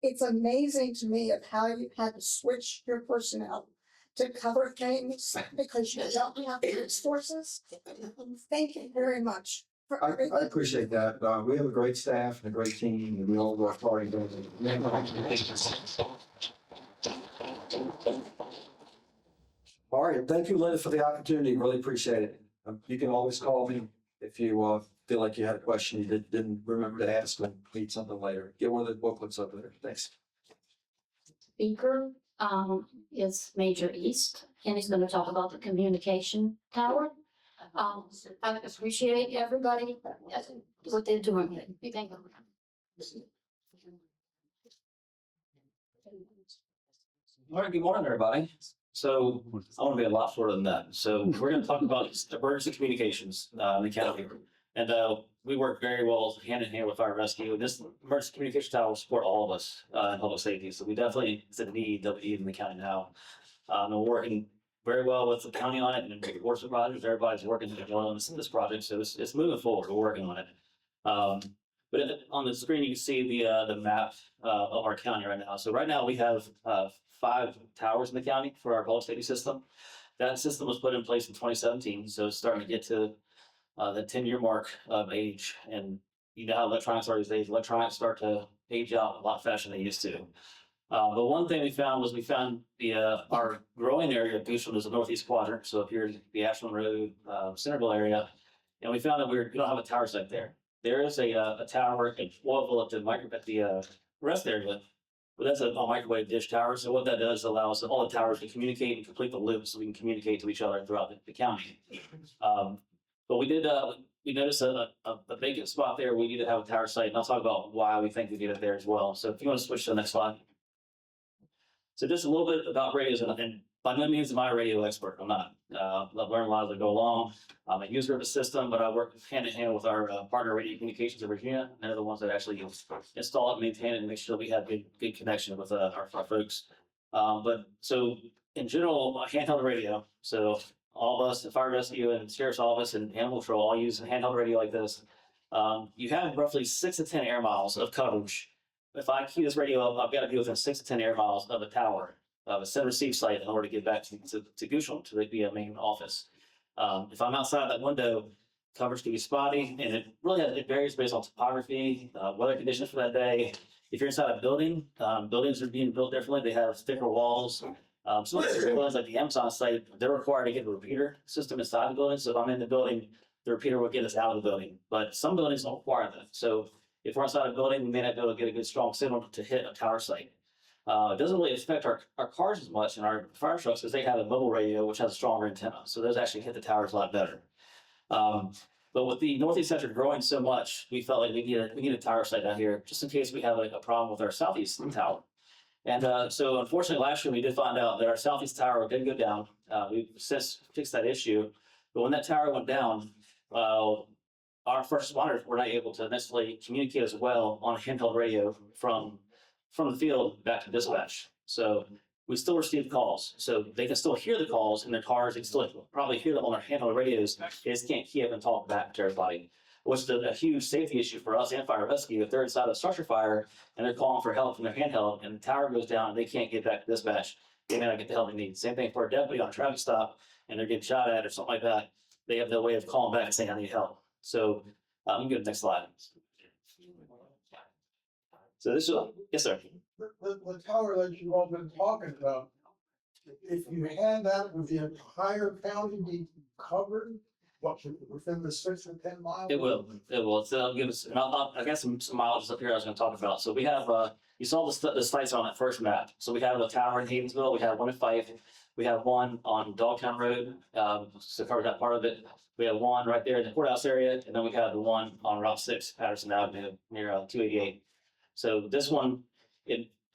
It's amazing to me of how you had to switch your personnel to cover things because you don't have the resources. Thank you very much for I everything. appreciate that. We have a great staff and a great team, and we all work hard together. All right, thank you, Linda, for the opportunity. Really appreciate it. You can always call me if you feel like you had a question you didn't remember to ask and need something later. Get one of the booklets over there. Thanks. Speaker is Major East, and he's going to talk about the communication tower. I appreciate everybody, what they're doing. Thank you. All right, good morning, everybody. So I want to be a lot shorter than that. So we're going to talk about emergency communications in the county. And we work very well hand in hand with fire rescue. And this emergency communication tower will support all of us in public safety. So we definitely, it's a need that we need in the county now. And we're working very well with the county on it and the board of supervisors. Everybody's working together on this project. So it's moving forward. We're working on it. But on the screen, you can see the map of our county right now. So right now we have 5 towers in the county for our public safety system. That system was put in place in 2017, so it's starting to get to the 10-year mark of age. And you know how electronics are these days. Electronics start to age out a lot faster than they used to. But one thing we found was our growing area of Goochland is the northeast quadrant. So up here, the Ashland Road, Centerville area, and we found that we don't have a tower site there. There is a tower at the rest area. But that's a microwave dish tower. So what that does allows all the towers to communicate and complete the loop so we can communicate to each other throughout the county. But we noticed a vacant spot there. We need to have a tower site, and I'll talk about why we think we need it there as well. So if you want to switch to the next slide. So just a little bit about radios, and by no means am I a radio expert. I'm not. I've learned a lot as I go along. I'm a user of the system, but I work hand in hand with our partner Radio Communications in Virginia. They're the ones that actually install it, maintain it, and make sure we have good connection with our folks. But so in general, a handheld radio. So all of us, the fire rescue and sheriff's office and animal control, all use a handheld radio like this. You have roughly 6 to 10 air miles of coverage. If I key this radio up, I've got to be within 6 to 10 air miles of a tower, of a send receive site in order to get back to Goochland, to the main office. If I'm outside that window, coverage can be spotty, and it varies based on topography, weather conditions for that day. If you're inside a building, buildings are being built differently. They have thicker walls. Some of the buildings like the Amazon site, they're required to get a repeater system inside the building. So if I'm in the building, the repeater will get us out of the building. But some buildings don't require that. So if we're inside a building, we may not be able to get a good strong signal to hit a tower site. It doesn't really affect our cars as much and our fire trucks because they have a mobile radio which has a stronger antenna. So those actually hit the towers a lot better. But with the northeast sector growing so much, we felt like we need a tower site out here just in case we have a problem with our southeast tower. And so unfortunately last year we did find out that our southeast tower did go down. We've since fixed that issue. But when that tower went down, our first responders were not able to necessarily communicate as well on a handheld radio from the field back to dispatch. So we still receive calls. So they can still hear the calls in their cars. They can still probably hear them on their handheld radios. They just can't key up and talk back to everybody, which is a huge safety issue for us and fire rescue. If they're inside a structure fire and they're calling for help from their handheld and the tower goes down and they can't get back to dispatch, they may not get the help they need. Same thing for a deputy on a traffic stop and they're getting shot at or something like that. They have no way of calling back and saying, I need help. So you can go to the next slide. So this is, yes, sir. The tower that you've all been talking about, if you had that, would the entire county be covered? Within the 6 to 10 miles? It will. So I'll give us, and I got some mileages up here I was going to talk about. So we have, you saw the sites on that first map. So we have a tower in Hayden'sville. We have one in Fife. We have one on Dogtown Road, so cover that part of it. We have one right there in the courthouse area, and then we have the one on Route 6, Patterson Avenue, near 288. So this one,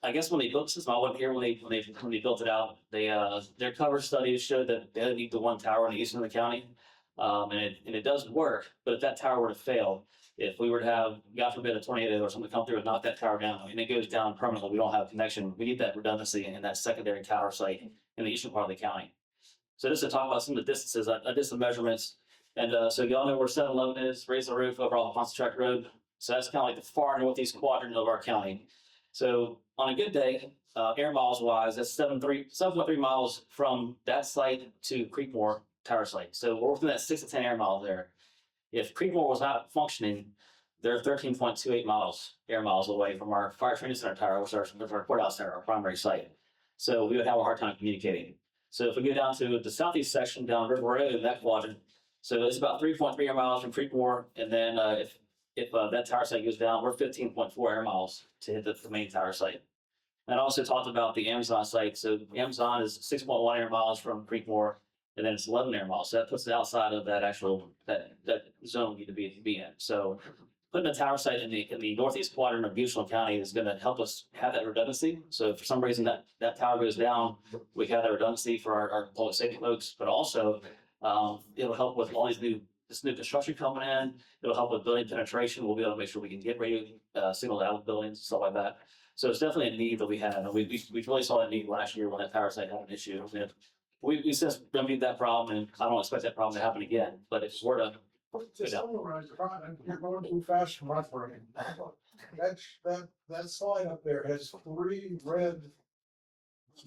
I guess when they built the system, I wasn't here when they built it out. Their cover studies showed that they only need the one tower in the eastern of the county. And it does work, but if that tower were to fail, if we were to have, God forbid, a tornado or something come through and knock that tower down, and it goes down permanently, we don't have a connection. We need that redundancy in that secondary tower site in the eastern part of the county. So just to talk about some of the distances, I did some measurements, and so y'all know where 7-Eleven is, raise the roof over off Ponce Track Road. So that's kind of like the far northeast quadrant of our county. So on a good day, air miles wise, that's 7.3 miles from that site to Creekmore tower site. So we're within that 6 to 10 air miles there. If Creekmore was not functioning, they're 13.28 air miles away from our fire training center tower, which is our courthouse center, our primary site. So we would have a hard time communicating. So if we go down to the southeast section down River Road in that quadrant, so it's about 3.3 air miles from Creekmore, and then if that tower site goes down, we're 15.4 air miles to hit the main tower site. And I also talked about the Amazon site. So Amazon is 6.1 air miles from Creekmore, and then it's 11 air miles. So that puts it outside of that actual, that zone you need to be in. So putting a tower site in the northeast quadrant of Goochland County is gonna help us have that redundancy. So if for some reason that tower goes down, we have that redundancy for our public safety folks, but also, it'll help with all this new construction coming in. It'll help with building penetration. We'll be able to make sure we can get radio signals out of buildings and stuff like that. So it's definitely a need that we have. And we really saw that need last year when that tower site had an issue. And we since remedied that problem, and I don't expect that problem to happen again, but if we're to. To summarize, Brian, you're going too fast for my brain. That slide up there has 3 red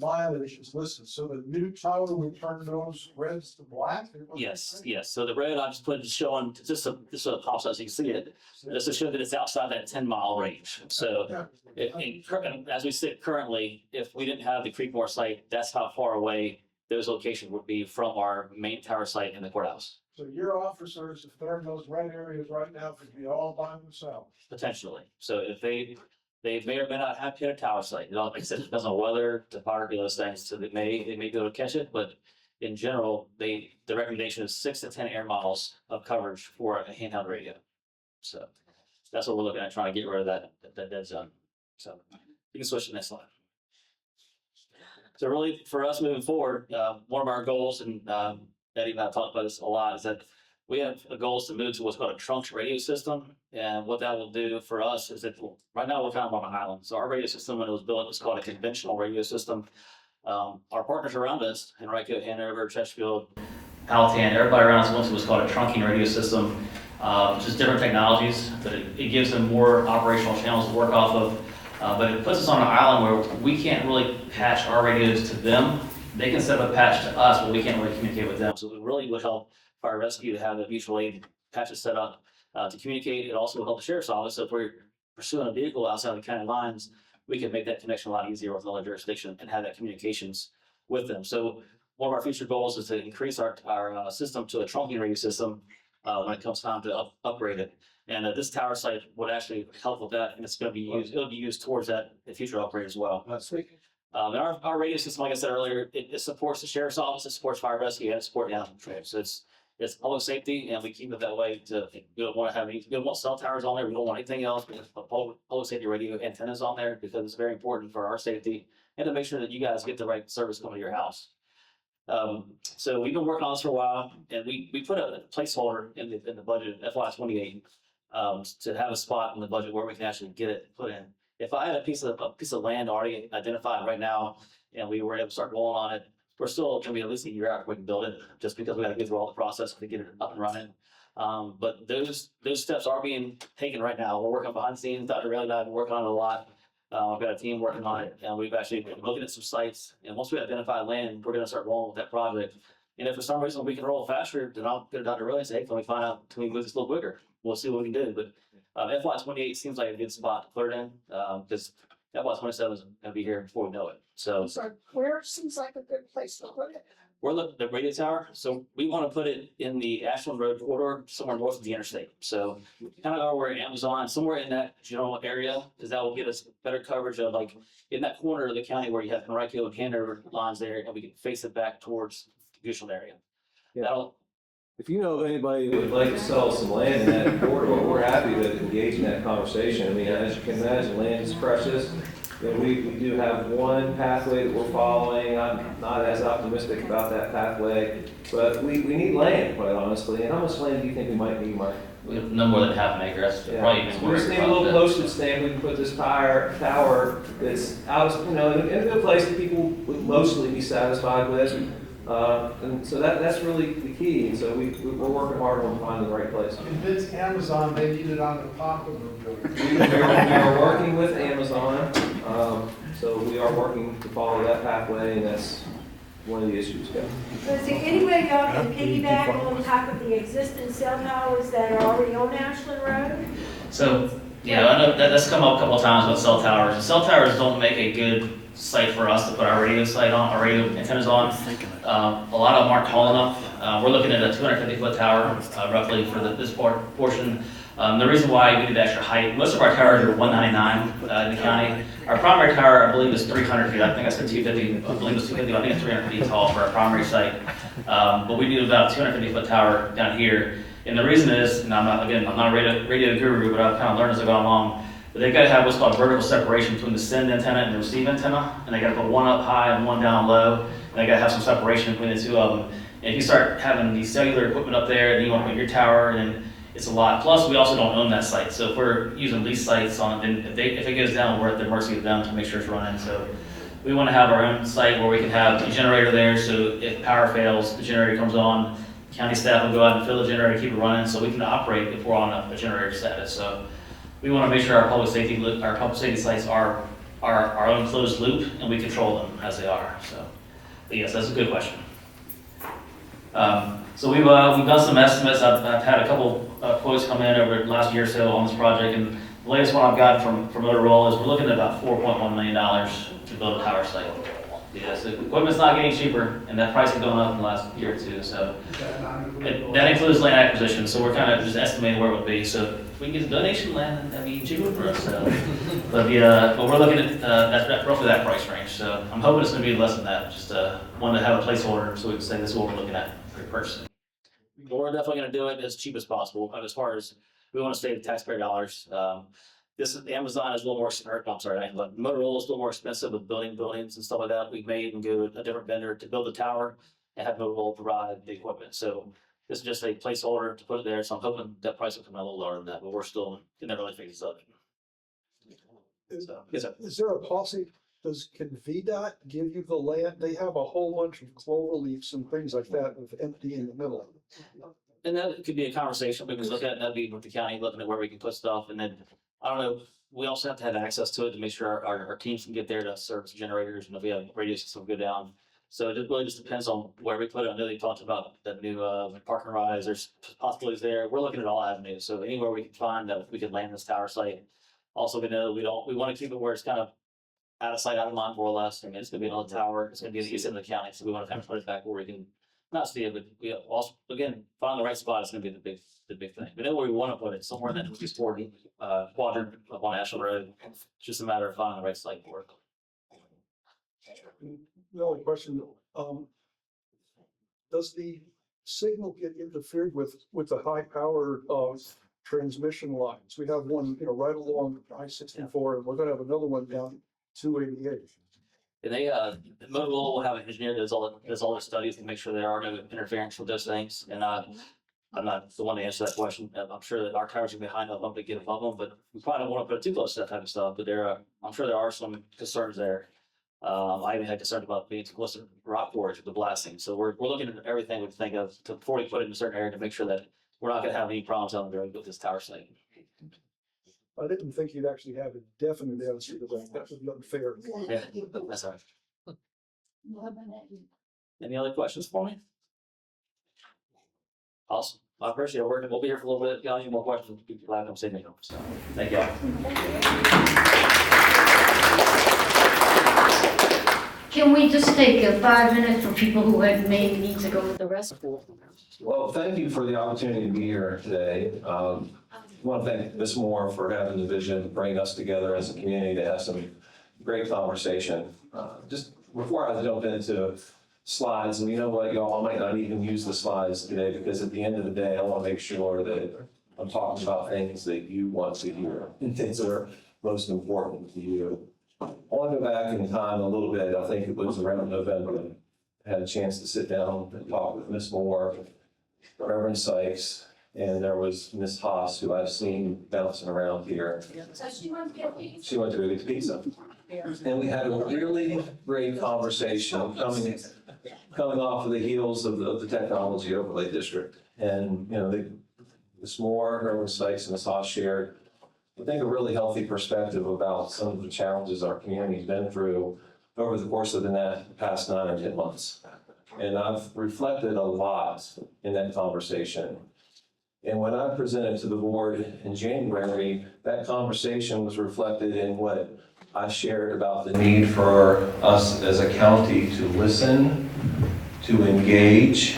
violations listed, so the new tower would turn those reds to black? Yes. So the red I just put showing just a pops out so you can see it, just to show that it's outside that 10-mile range. So as we sit currently, if we didn't have the Creekmore site, that's how far away those locations would be from our main tower site in the courthouse. So your officers, if they're in those red areas right now, could be all by themselves. Potentially. So if they may or may not have hit a tower site. You know, like I said, it depends on weather, topography, those things. So they may be able to catch it, but in general, the recommendation is 6 to 10 air miles of coverage for a handheld radio. So that's what we're looking at, trying to get rid of that dead zone. So you can switch to the next slide. So really, for us moving forward, one of our goals, and Eddie and I talked about this a lot, is that we have a goal to move to what's called a trunk radio system. And what that will do for us is that right now we're kind of on an island. So our radio system, when it was built, was called a conventional radio system. Our partners around us, Henrico, Hanover, Chesterfield, Powhatan, everybody around us wants what's called a trunking radio system. Just different technologies, but it gives them more operational channels to work off of. But it puts us on an island where we can't really patch our radios to them. They can set up a patch to us, but we can't really communicate with them. So it really would help fire rescue to have a mutual aid patches set up to communicate. It also will help the sheriff's office. So if we're pursuing a vehicle outside the county lines, we can make that connection a lot easier with another jurisdiction and have that communications with them. So one of our future goals is to increase our system to a trunking radio system when it comes time to upgrade it. And this tower site would actually help with that, and it's going to be used. It'll be used towards that in future upgrade as well. And our radio system, like I said earlier, it supports the sheriff's office, it supports fire rescue, and it supports animal control. So it's public safety, and we keep it that way. We don't want to have any. We don't want cell towers on there. We don't want anything else. We have public safety radio antennas on there because it's very important for our safety and to make sure that you guys get the right service coming to your house. So we've been working on this for a while, and we put a placeholder in the budget FY28 to have a spot in the budget where we can actually get it put in. If I had a piece of land already identified right now, and we were able to start rolling on it, we're still going to be at least a year after we can build it, just because we got to get through all the process to get it up and running. But those steps are being taken right now. We're working behind the scenes. Dr. Riley and I have been working on it a lot. I've got a team working on it, and we've actually been looking at some sites. And once we identify land, we're going to start rolling with that project. And if for some reason we can roll faster, then I'll go to Dr. Riley and say, hey, can we find out, can we move this a little quicker? We'll see what we can do. But FY28 seems like a good spot to put it in, because FY27 is going to be here before we know it. So Where seems like a good place to put it? we're looking at the radio tower. So we want to put it in the Ashland Road corridor, somewhere north of the interstate. So kind of where Amazon, somewhere in that general area, because that will get us better coverage of like in that corner of the county where you have Henrico and Hanover lines there, and we can face it back towards the Goochland area. Yeah. If you know of anybody who would like to sell some land in that corridor, we're happy to engage in that conversation. I mean, as you can imagine, land is precious. And we do have one pathway that we're following. I'm not as optimistic about that pathway, but we need land, quite honestly. And how much land do you think we might need, Mike? We have no more than half an acre. That's probably even We just need a little postage stamp. We can put this tower that's out, in a good place that people would mostly be satisfied with. And so that's really the key. And so we're working hard on finding the right place. Convince Amazon they need it on the top of the building. We are working with Amazon. So we are working to follow that pathway, and that's one of the issues. Yeah. Is there any way y'all can piggyback on top of the existing cell towers that are already on Ashland Road? So, I know that's come up a couple of times with cell towers. Cell towers don't make a good site for us to put our radio antennas on. A lot of them aren't tall enough. We're looking at a 250-foot tower, roughly for this portion. The reason why we did the extra height, most of our towers are 199 in the county. Our primary tower, I believe, is 300 feet. I think I said 250. I believe it's 250. I think it's 300 feet tall for our primary site. But we do about a 250-foot tower down here. And the reason is, and I'm not a radio guru, but I've kind of learned as I go along. But they've got to have what's called vertical separation between the send antenna and the receive antenna. And they got to put one up high and one down low. And they got to have some separation between the two of them. And if you start having the cellular equipment up there, then you want to put your tower, and it's a lot. Plus, we also don't own that site. So if we're using lease sites on it, then if it goes down, we're at the mercy of them to make sure it's running. So we want to have our own site where we can have a generator there. So if power fails, the generator comes on. County staff will go out and fill the generator, keep it running, so we can operate if we're on a generator status. So we want to make sure our public safety sites are our own closed loop, and we control them as they are. So, but yes, that's a good question. So we've done some estimates. I've had a couple quotes come in over the last year or so on this project, and the latest one I've gotten from Motorola is we're looking at about $4.1 million to build a tower site. Yeah, so equipment's not getting cheaper, and that price has gone up in the last year or two. So that includes land acquisition. So we're kind of just estimating where it would be. So if we can get the donation land, that'd be cheaper for us. So, but we're looking at that's roughly that price range. So I'm hoping it's going to be less than that. Just wanted to have a placeholder so we can say this is what we're looking at for purchasing. But we're definitely going to do it as cheap as possible. As far as we want to save the taxpayer dollars. Amazon is a little more, but Motorola is a little more expensive with building buildings and stuff like that. We may even go with a different vendor to build a tower and have Motorola provide the equipment. So this is just a placeholder to put it there. So I'm hoping that price will come out a little lower than that, but we're still in the early phases of it. So, yes, sir. Is there a policy? Can VDOT give you the land? They have a whole bunch of clover leaves and things like that with empty in the middle. And that could be a conversation we can look at. That'd be with the county, looking at where we can put stuff. And then, I don't know, we also have to have access to it to make sure our teams can get there to service generators, and if we have radio system go down. So it really just depends on where we put it. I know they talked about the new park and rides. There's possibilities there. We're looking at all avenues. So anywhere we can find that we could land this tower site. Also, we know we want to keep it where it's kind of out of sight, out of mind, more or less. I mean, it's going to be on the tower. It's going to be the east end of the county. So we want to kind of put it back where we can not see it, but we also, again, find the right spot is going to be the big thing. We know where we want to put it, somewhere in that northeast quadrant up on Ashland Road. It's just a matter of finding the right site for it. The only question, does the signal get interfered with the high power transmission lines? We have one, right along I-64, and we're gonna have another one down 288. And they, Motorola will have an engineer that does all the studies to make sure there are no interference with those things. And I'm not the one to answer that question. I'm sure that our towers are behind up to get above them, but we probably don't want to put it too close to that type of stuff. But I'm sure there are some concerns there. I even had concerns about being too close to rock forage with the blasting. So we're looking at everything we think of before we put it in a certain area to make sure that we're not going to have any problems on the road with this tower site. I didn't think you'd actually have a definite answer to that. That would be unfair. Yeah, that's all right. Any other questions for me? Awesome. I appreciate it. We'll be here for a little bit. If you have any more questions, be glad to come see me. So, thank you all. Can we just take 5 minutes for people who had maybe need to go to the restroom? Well, thank you for the opportunity to be here today. I want to thank Ms. Moore for having the vision to bring us together as a community to have some great conversation. Just before I jump into slides, and you know what, y'all, I might not even use the slides today because at the end of the day, I want to make sure that I'm talking about things that you want to hear and things that are most important to you. I want to go back in time a little bit. I think it was around November. I had a chance to sit down and talk with Ms. Moore, Reverend Sykes, and there was Ms. Haas, who I've seen bouncing around here. So she went to get pizza. She went to go get pizza. And we had a really great conversation coming off of the heels of the technology overlay district. And, Ms. Moore, Reverend Sykes, and Ms. Haas shared, I think, a really healthy perspective about some of the challenges our community's been through over the course of the past 9 or 10 months. And I've reflected a lot in that conversation. And when I presented to the board in January, that conversation was reflected in what I shared about the need for us as a county to listen, to engage,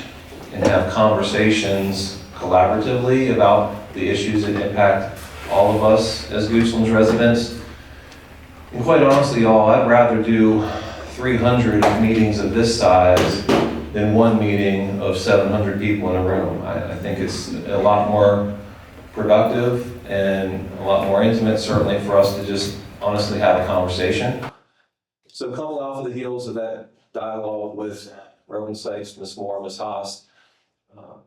and have conversations collaboratively about the issues that impact all of us as Goochland residents. And quite honestly, y'all, I'd rather do 300 meetings of this size than one meeting of 700 people in a room. I think it's a lot more productive and a lot more intimate, certainly for us to just honestly have a conversation. So coming off of the heels of that dialogue with Reverend Sykes, Ms. Moore, Ms. Haas,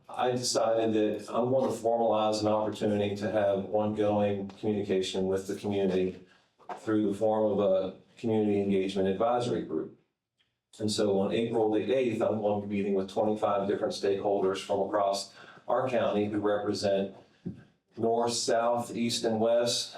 I decided that I'm going to formalize an opportunity to have ongoing communication with the community through the form of a community engagement advisory group. And so on April the 8th, I'm going to be meeting with 25 different stakeholders from across our county who represent north, south, east, and west,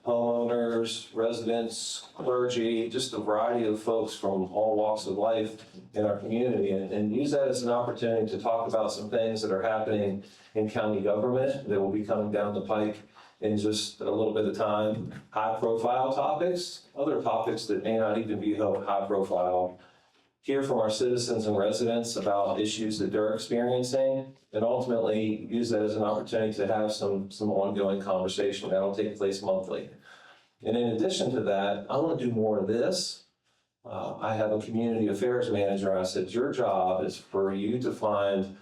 homeowners, residents, clergy, just a variety of folks from all walks of life in our community, and use that as an opportunity to talk about some things that are happening in county government that will be coming down the pike in just a little bit of time. High profile topics, other topics that may not even be high profile. Hear from our citizens and residents about issues that they're experiencing, and ultimately use that as an opportunity to have some ongoing conversation that'll take place monthly. And in addition to that, I want to do more of this. I have a community affairs manager. I said, your job is for you to find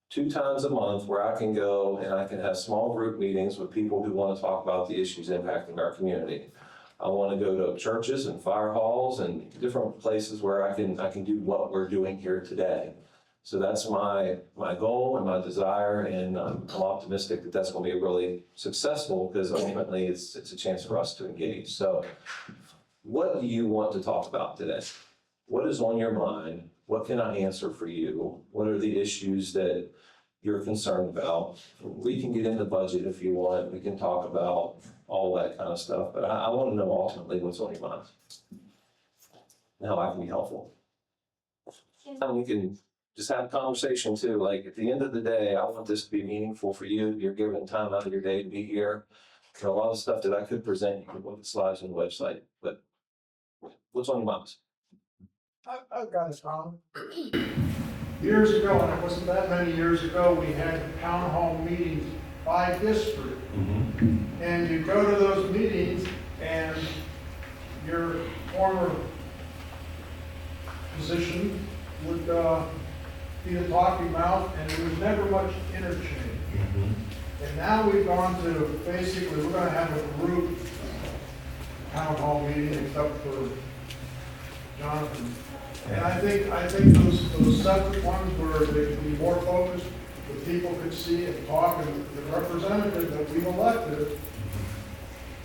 2 times a month where I can go and I can have small group meetings with people who want to talk about the issues impacting our community. I want to go to churches and fire halls and different places where I can do what we're doing here today. So that's my goal and my desire, and I'm optimistic that that's going to be really successful because ultimately it's a chance for us to engage. So what do you want to talk about today? What is on your mind? What can I answer for you? What are the issues that you're concerned about? We can get into budget if you want. We can talk about all that kind of stuff, but I want to know ultimately what's on your mind and how I can be helpful. And we can just have a conversation too. Like at the end of the day, I want this to be meaningful for you. You're giving time out of your day to be here. There are a lot of stuff that I could present you with the slides on the website, but what's on your mind? I've got a comment. Years ago, and it wasn't that many years ago, we had town hall meetings by district. And you go to those meetings and your former position would be the talking mouth, and there was never much interchange. And now we've gone to basically, we're gonna have a group town hall meeting except for Jonathan. And I think those separate ones where they could be more focused, the people could see and talk, and the representative that we've elected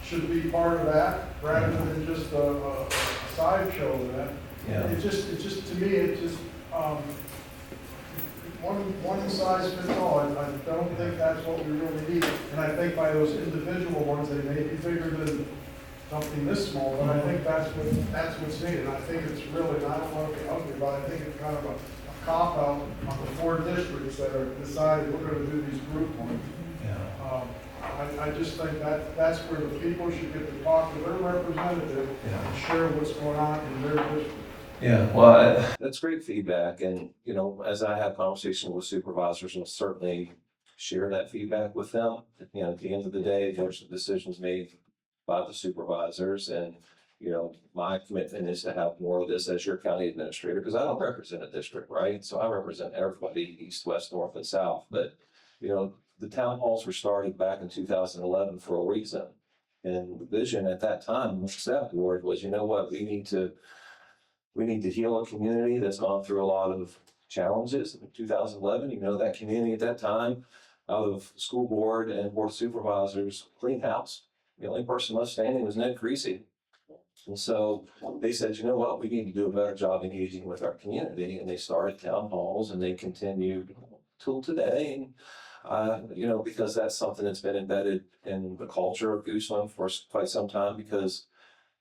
should be part of that, rather than just a sideshow of that. Yeah. It just, to me, it just, one size fits all. I don't think that's what we really need. And I think by those individual ones, they may be bigger than something this small, but I think that's what's needed. I think it's really, and I don't want to be ugly, but I think it's kind of a cop-out on the 4 districts that are decided we're going to do these group ones. Yeah. I just think that's where the people should get to talk to their representative and share what's going on in their district. Yeah, well, that's great feedback. And, you know, as I have conversations with supervisors, I'll certainly share that feedback with them. You know, at the end of the day, there's decisions made by the supervisors. And, you know, my commitment is to have more of this as your county administrator, because I don't represent a district, right? So I represent everybody, east, west, north, and south. But, you know, the town halls were started back in 2011 for a reason. And the vision at that time, amongst that board, was, you know what, we need to heal a community that's gone through a lot of challenges. In 2011, you know, that community at that time, out of school board and board of supervisors, clean house. The only person left standing was Ned Creasy. And so they said, you know what, we need to do a better job engaging with our community. And they started town halls, and they continued till today. And you know, because that's something that's been embedded in the culture of Goochland for quite some time, because,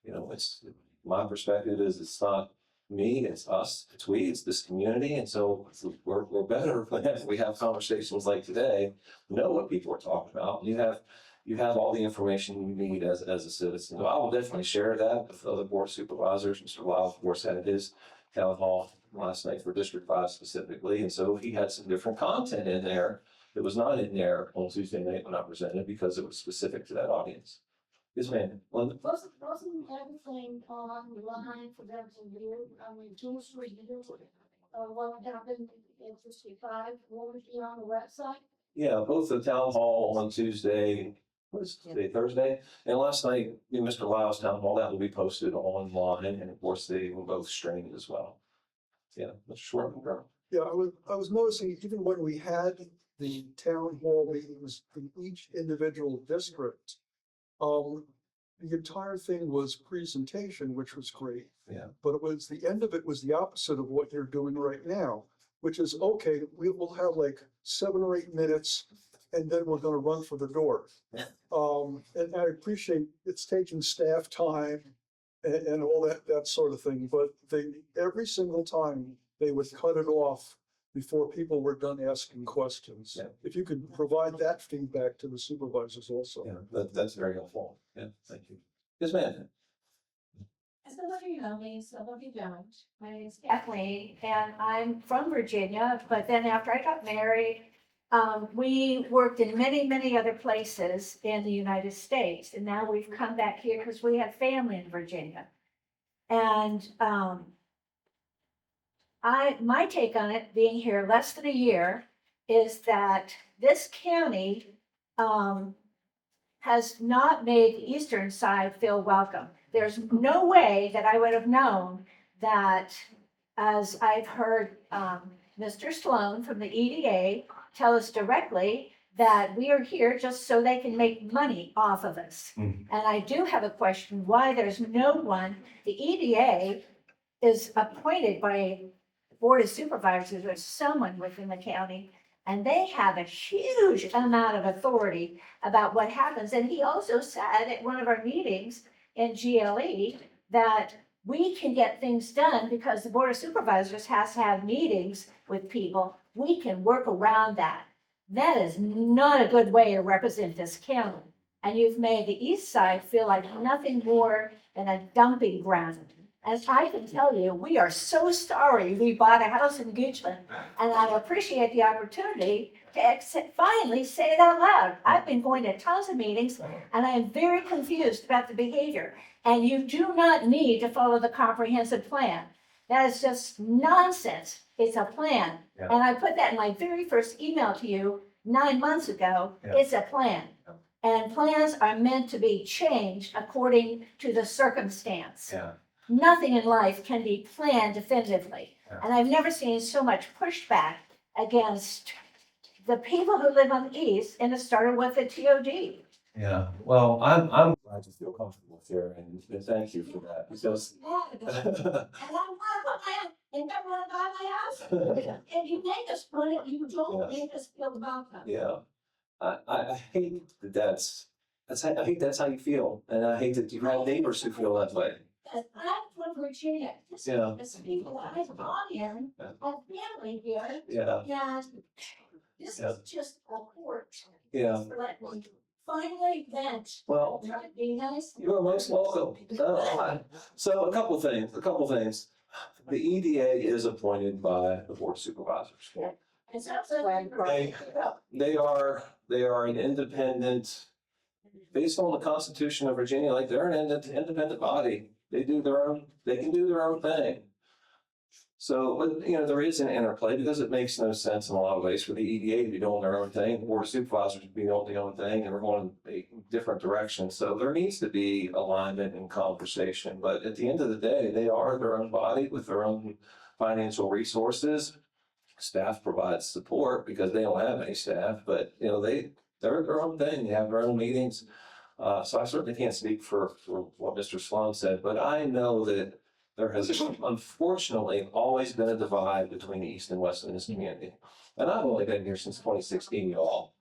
you know, it's, my perspective is it's not me, it's us, it's we, it's this community. And so we're better when we have conversations like today, know what people are talking about. You have all the information you need as a citizen. So I will definitely share that with other board supervisors. Mr. Lyle, of course, had his town hall last night for District 5 specifically. And so he had some different content in there that was not in there on Tuesday night when I presented because it was specific to that audience. Yes, ma'am. Linda? Wasn't everything online for them to view? I mean, tools for you, what happened in 65, what would be on the website? Yeah, both the town hall on Tuesday, what is today, Thursday? And last night, Mr. Lyle's town hall, that will be posted online, and of course, they will both streamed as well. Yeah, Mr. Schwartz. Yeah, I was noticing even when we had the town hall meetings in each individual district, the entire thing was presentation, which was great. Yeah. But it was, the end of it was the opposite of what you're doing right now, which is, okay, we will have like 7 or 8 minutes and then we're gonna run for the door. And I appreciate it's taking staff time and all that sort of thing, but every single time they would cut it off before people were done asking questions. Yeah. If you could provide that feedback to the supervisors also. Yeah, that's very helpful. Yeah, thank you. Yes, ma'am. Some of you know me, some of you don't. My name is Kathleen, and I'm from Virginia, but then after I got married, we worked in many, many other places in the United States, and now we've come back here because we have family in Virginia. And my take on it, being here less than a year, is that this county has not made the eastern side feel welcome. There's no way that I would have known that, as I've heard Mr. Sloan from the EDA tell us directly, that we are here just so they can make money off of us. And I do have a question why there's no one. The EDA is appointed by Board of Supervisors or someone within the county, and they have a huge amount of authority about what happens. And he also said at one of our meetings in GLE that we can get things done because the Board of Supervisors has to have meetings with people. We can work around that. That is not a good way to represent this county. And you've made the east side feel like nothing more than a dumping ground. As I can tell you, we are so sorry we bought a house in Goochland, and I appreciate the opportunity to finally say it out loud. I've been going to tons of meetings, and I am very confused about the behavior. And you do not need to follow the comprehensive plan. That is just nonsense. It's a plan. Yeah. And I put that in my very first email to you 9 months ago. Yeah. It's a plan. And plans are meant to be changed according to the circumstance. Yeah. Nothing in life can be planned definitively. Yeah. And I've never seen so much pushback against the people who live on the east, and it started with the TOD. Yeah, well, I'm glad you feel comfortable here, and thank you for that, because. And I want and don't want to buy my house. And you make us put it, you don't make us feel welcome. Yeah, I hate I hate that's how you feel, and I hate that you have neighbors who feel that way. I'm from Virginia. Yeah. This people I've gone in, Yeah. have family here, Yeah, and this Yeah. is just a court. yeah, Let me finally vent. well, That'd be nice. you are most welcome. So a couple things. The EDA is appointed by the Board of Supervisors. It's absolutely great. They are an independent, based on the Constitution of Virginia, like they're an independent body. They can do their own thing. So, there is an interplay because it makes no sense in a lot of ways for the EDA to be doing their own thing, the Board of Supervisors to be doing their own thing, and we're going in a different direction. So there needs to be alignment and conversation, but at the end of the day, they are their own body with their own financial resources. Staff provides support because they don't have any staff, but they're their own thing. They have their own meetings. So I certainly can't speak for what Mr. Sloan said, but I know that there has unfortunately always been a divide between the East and West in this community. And I've only been here since 2016, y'all.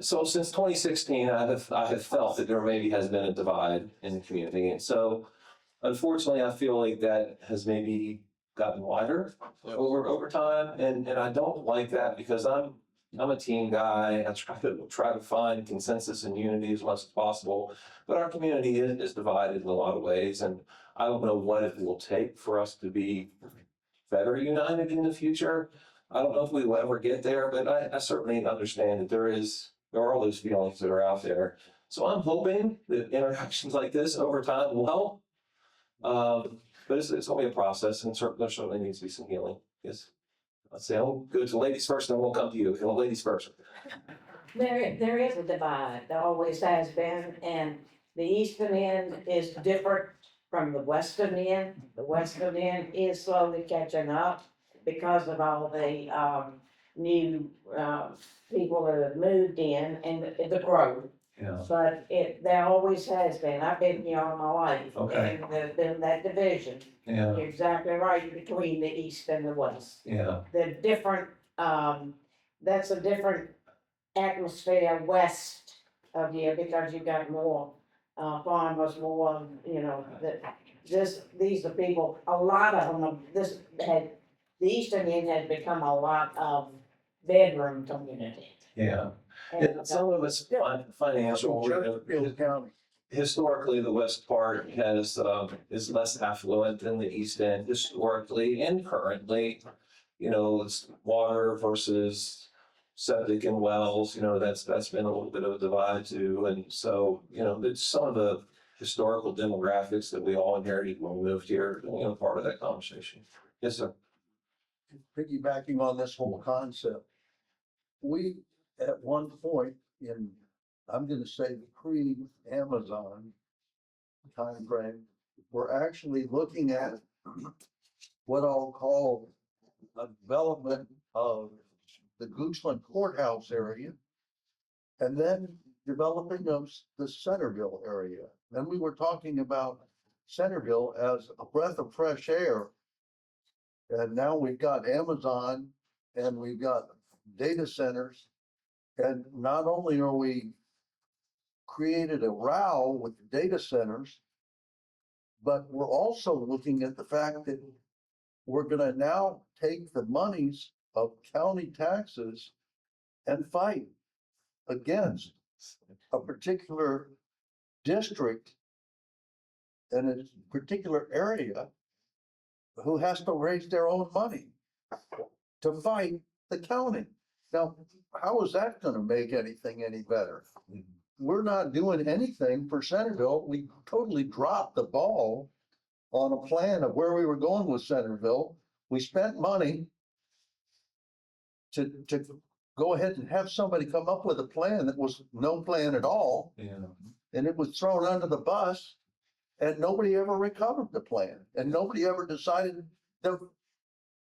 So since 2016, I have felt that there maybe has been a divide in the community. And so unfortunately, I feel like that has maybe gotten wider over time. And I don't like that because I'm a team guy. I try to find consensus and unity as much as possible. But our community is divided in a lot of ways. And I don't know what it will take for us to be better united in the future. I don't know if we will ever get there, but I certainly understand that there are all those feelings that are out there. So I'm hoping that interactions like this over time will help. But it's only a process, and there certainly needs to be some healing. Yes. Let's say I'll go to the ladies first, then we'll come to you. And the ladies first. There is a divide, there always has been, and the eastern end is different from the western end. The western end is slowly catching up because of all the, new, people that have moved in and the growth. Yeah. But there always has been, I've been here all my life. Okay. And there's been that division. Yeah. You're exactly right, between the east and the west. Yeah. The different, that's a different atmosphere west of here because you got more, farmers, more, these are people, a lot of them, the eastern end has become a lot of bedroom community. Yeah. And some of it's financial. Chesterfield County. Historically, the west part is less affluent than the east end historically and currently. It's water versus septic and wells, that's been a little bit of a divide too. And so, it's some of the historical demographics that we all inherited when we moved here, part of that conversation. Yes, sir. Piggybacking on this whole concept, we, at one point in, I'm gonna say the pre-Amazon timeframe, we're actually looking at what I'll call a development of the Goochland Courthouse area, and then developing of the Centerville area. And we were talking about Centerville as a breath of fresh air. And now we've got Amazon and we've got data centers. And not only are we created a row with the data centers, but we're also looking at the fact that we're gonna now take the monies of county taxes and fight against a particular district in a particular area who has to raise their own money to fight the county. Now, how is that gonna make anything any better? We're not doing anything for Centerville. We totally dropped the ball on a plan of where we were going with Centerville. We spent money to go ahead and have somebody come up with a plan that was no plan at all. Yeah. And it was thrown under the bus and nobody ever recovered the plan and nobody ever decided that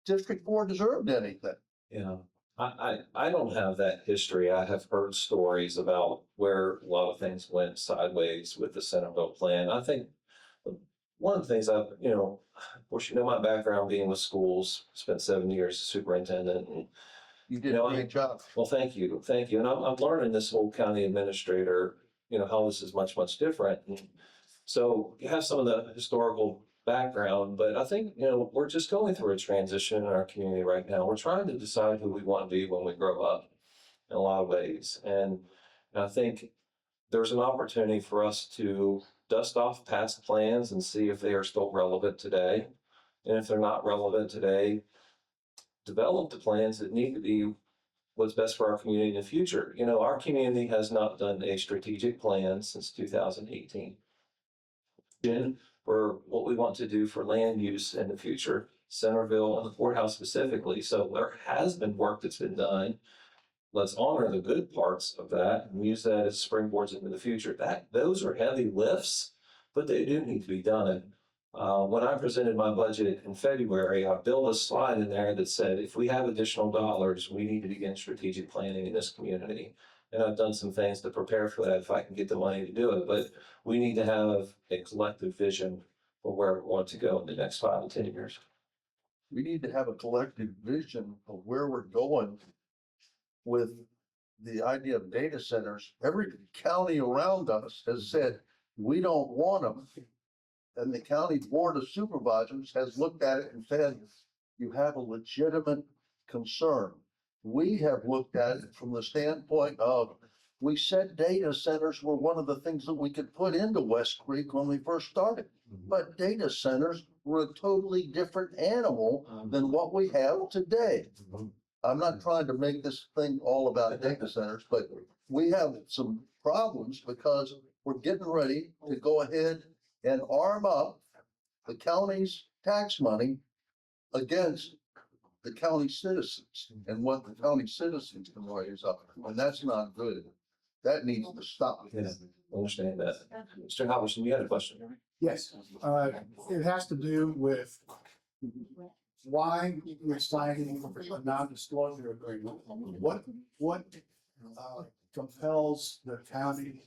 District 4 deserved anything. Yeah. I don't have that history. I have heard stories about where a lot of things went sideways with the Centerville plan. I think one of the things of course, my background being with schools, spent 7 years as superintendent. And, You did a great job. well, thank you. Thank you. And I'm learning this whole county administrator, how this is much, much different. And so you have some of the historical background, but I think, we're just going through a transition in our community right now. We're trying to decide who we want to be when we grow up in a lot of ways. And I think there's an opportunity for us to dust off past plans and see if they are still relevant today. And if they're not relevant today, develop the plans that need to be what's best for our community in the future. Our community has not done a strategic plan since 2018. For what we want to do for land use in the future, Centerville and the courthouse specifically. So there has been work that's been done. Let's honor the good parts of that and use that as springboards into the future. Those are heavy lifts, but they do need to be done. When I presented my budget in February, I built a slide in there that said, if we have additional dollars, we need to begin strategic planning in this community. And I've done some things to prepare for that if I can get the money to do it. But we need to have a collective vision for where we want to go in the next 5 to 10 years. We need to have a collective vision of where we're going with the idea of data centers. Every county around us has said, we don't want them. And the county board of supervisors has looked at it and said, you have a legitimate concern. We have looked at it from the standpoint of, we said data centers were one of the things that we could put into West Creek when we first started. But data centers were a totally different animal than what we have today. I'm not trying to make this thing all about data centers, but we have some problems because we're getting ready to go ahead and arm up the county's tax money against the county citizens and what the county citizens can raise up. And that's not good. That needs to stop. Yeah, understand that. Mr. Halverson, you had a question? Yes, it has to do with why we're signing a non-disclosure agreement. What compels the county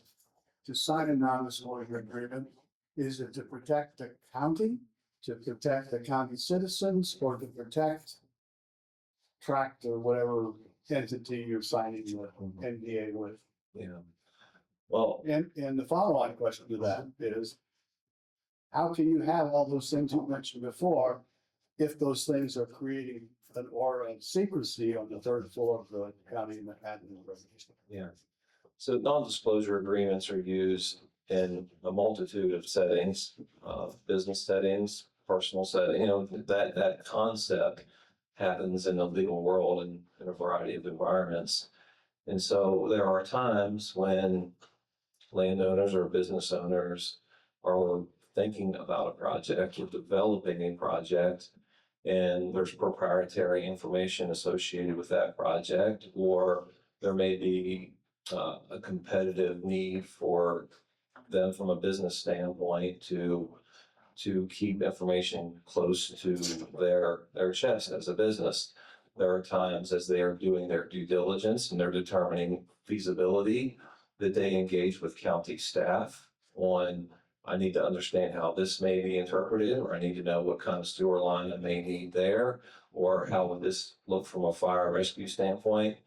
to sign a non-disclosure agreement? Is it to protect the county, to protect the county citizens, or to protect tract or whatever entity you're signing the NDA with? Yeah. Well, And the follow-on question to that is, how can you have all those things you mentioned before if those things are creating an aura of secrecy on the third floor of the county Manhattan residential? yeah. So non-disclosure agreements are used in a multitude of settings, business settings, personal setting, that concept happens in the legal world and in a variety of environments. And so there are times when landowners or business owners are thinking about a project or developing a project, and there's proprietary information associated with that project, or there may be a competitive need for them from a business standpoint to keep information close to their chest as a business. There are times as they are doing their due diligence and they're determining feasibility that they engage with county staff on, I need to understand how this may be interpreted, or I need to know what kind of sewer line I may need there, or how would this look from a fire rescue standpoint.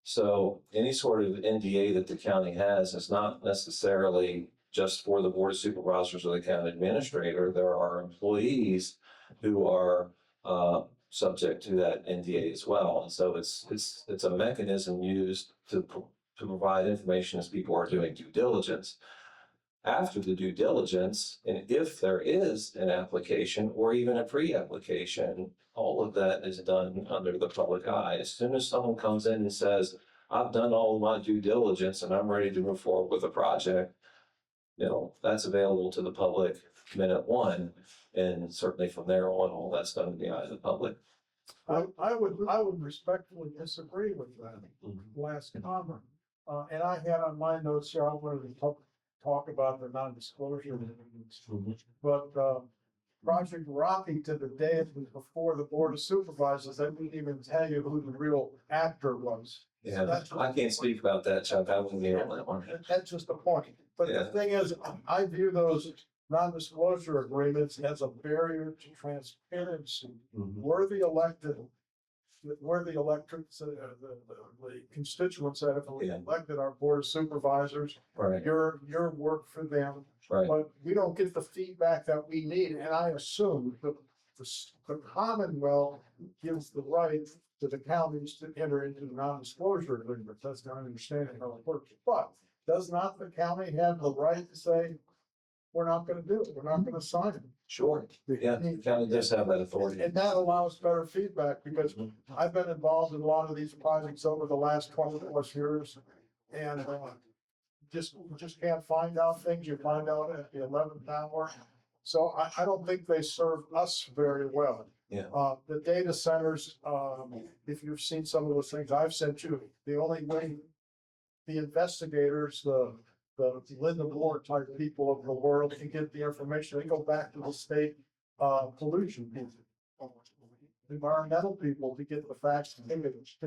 So any sort of NDA that the county has is not necessarily just for the board of supervisors or the county administrator. There are employees who are subject to that NDA as well. And so it's a mechanism used to provide information as people are doing due diligence. After the due diligence, and if there is an application or even a pre-application, all of that is done under the public eye. As soon as someone comes in and says, I've done all of my due diligence and I'm ready to move forward with a project, that's available to the public minute one. And certainly from there on, all that's done in the eye of the public. I would respectfully disagree with that last comment. And I had on my notes here, I wanted to talk about the non-disclosure. But Project Rocky, to the day it was before the Board of Supervisors, they didn't even tell you who the real actor was. Yeah, I can't speak about that, Chuck. I wasn't here on that one. That's just the point. But the thing is, I view those non-disclosure agreements as a barrier to transparency. We're the electorates, the constituents that have elected our board of supervisors. Right. Your work for them. Right. But we don't get the feedback that we need, and I assume that the Commonwealth gives the right to the counties to enter into the non-disclosure agreement. That's not understanding how it works. But does not the county have the right to say, we're not gonna do it, we're not gonna sign it? Sure. Yeah, the county does have that authority. And that allows better feedback, because I've been involved in a lot of these projects over the last 20+ years. And just can't find out things, you find out at the 11th hour. So I don't think they serve us very well. Yeah. The data centers, if you've seen some of those things I've sent you, the only way the investigators, the Linda Moore type people of the world can get the information, they go back to the state pollution people, environmental people to get the facts, and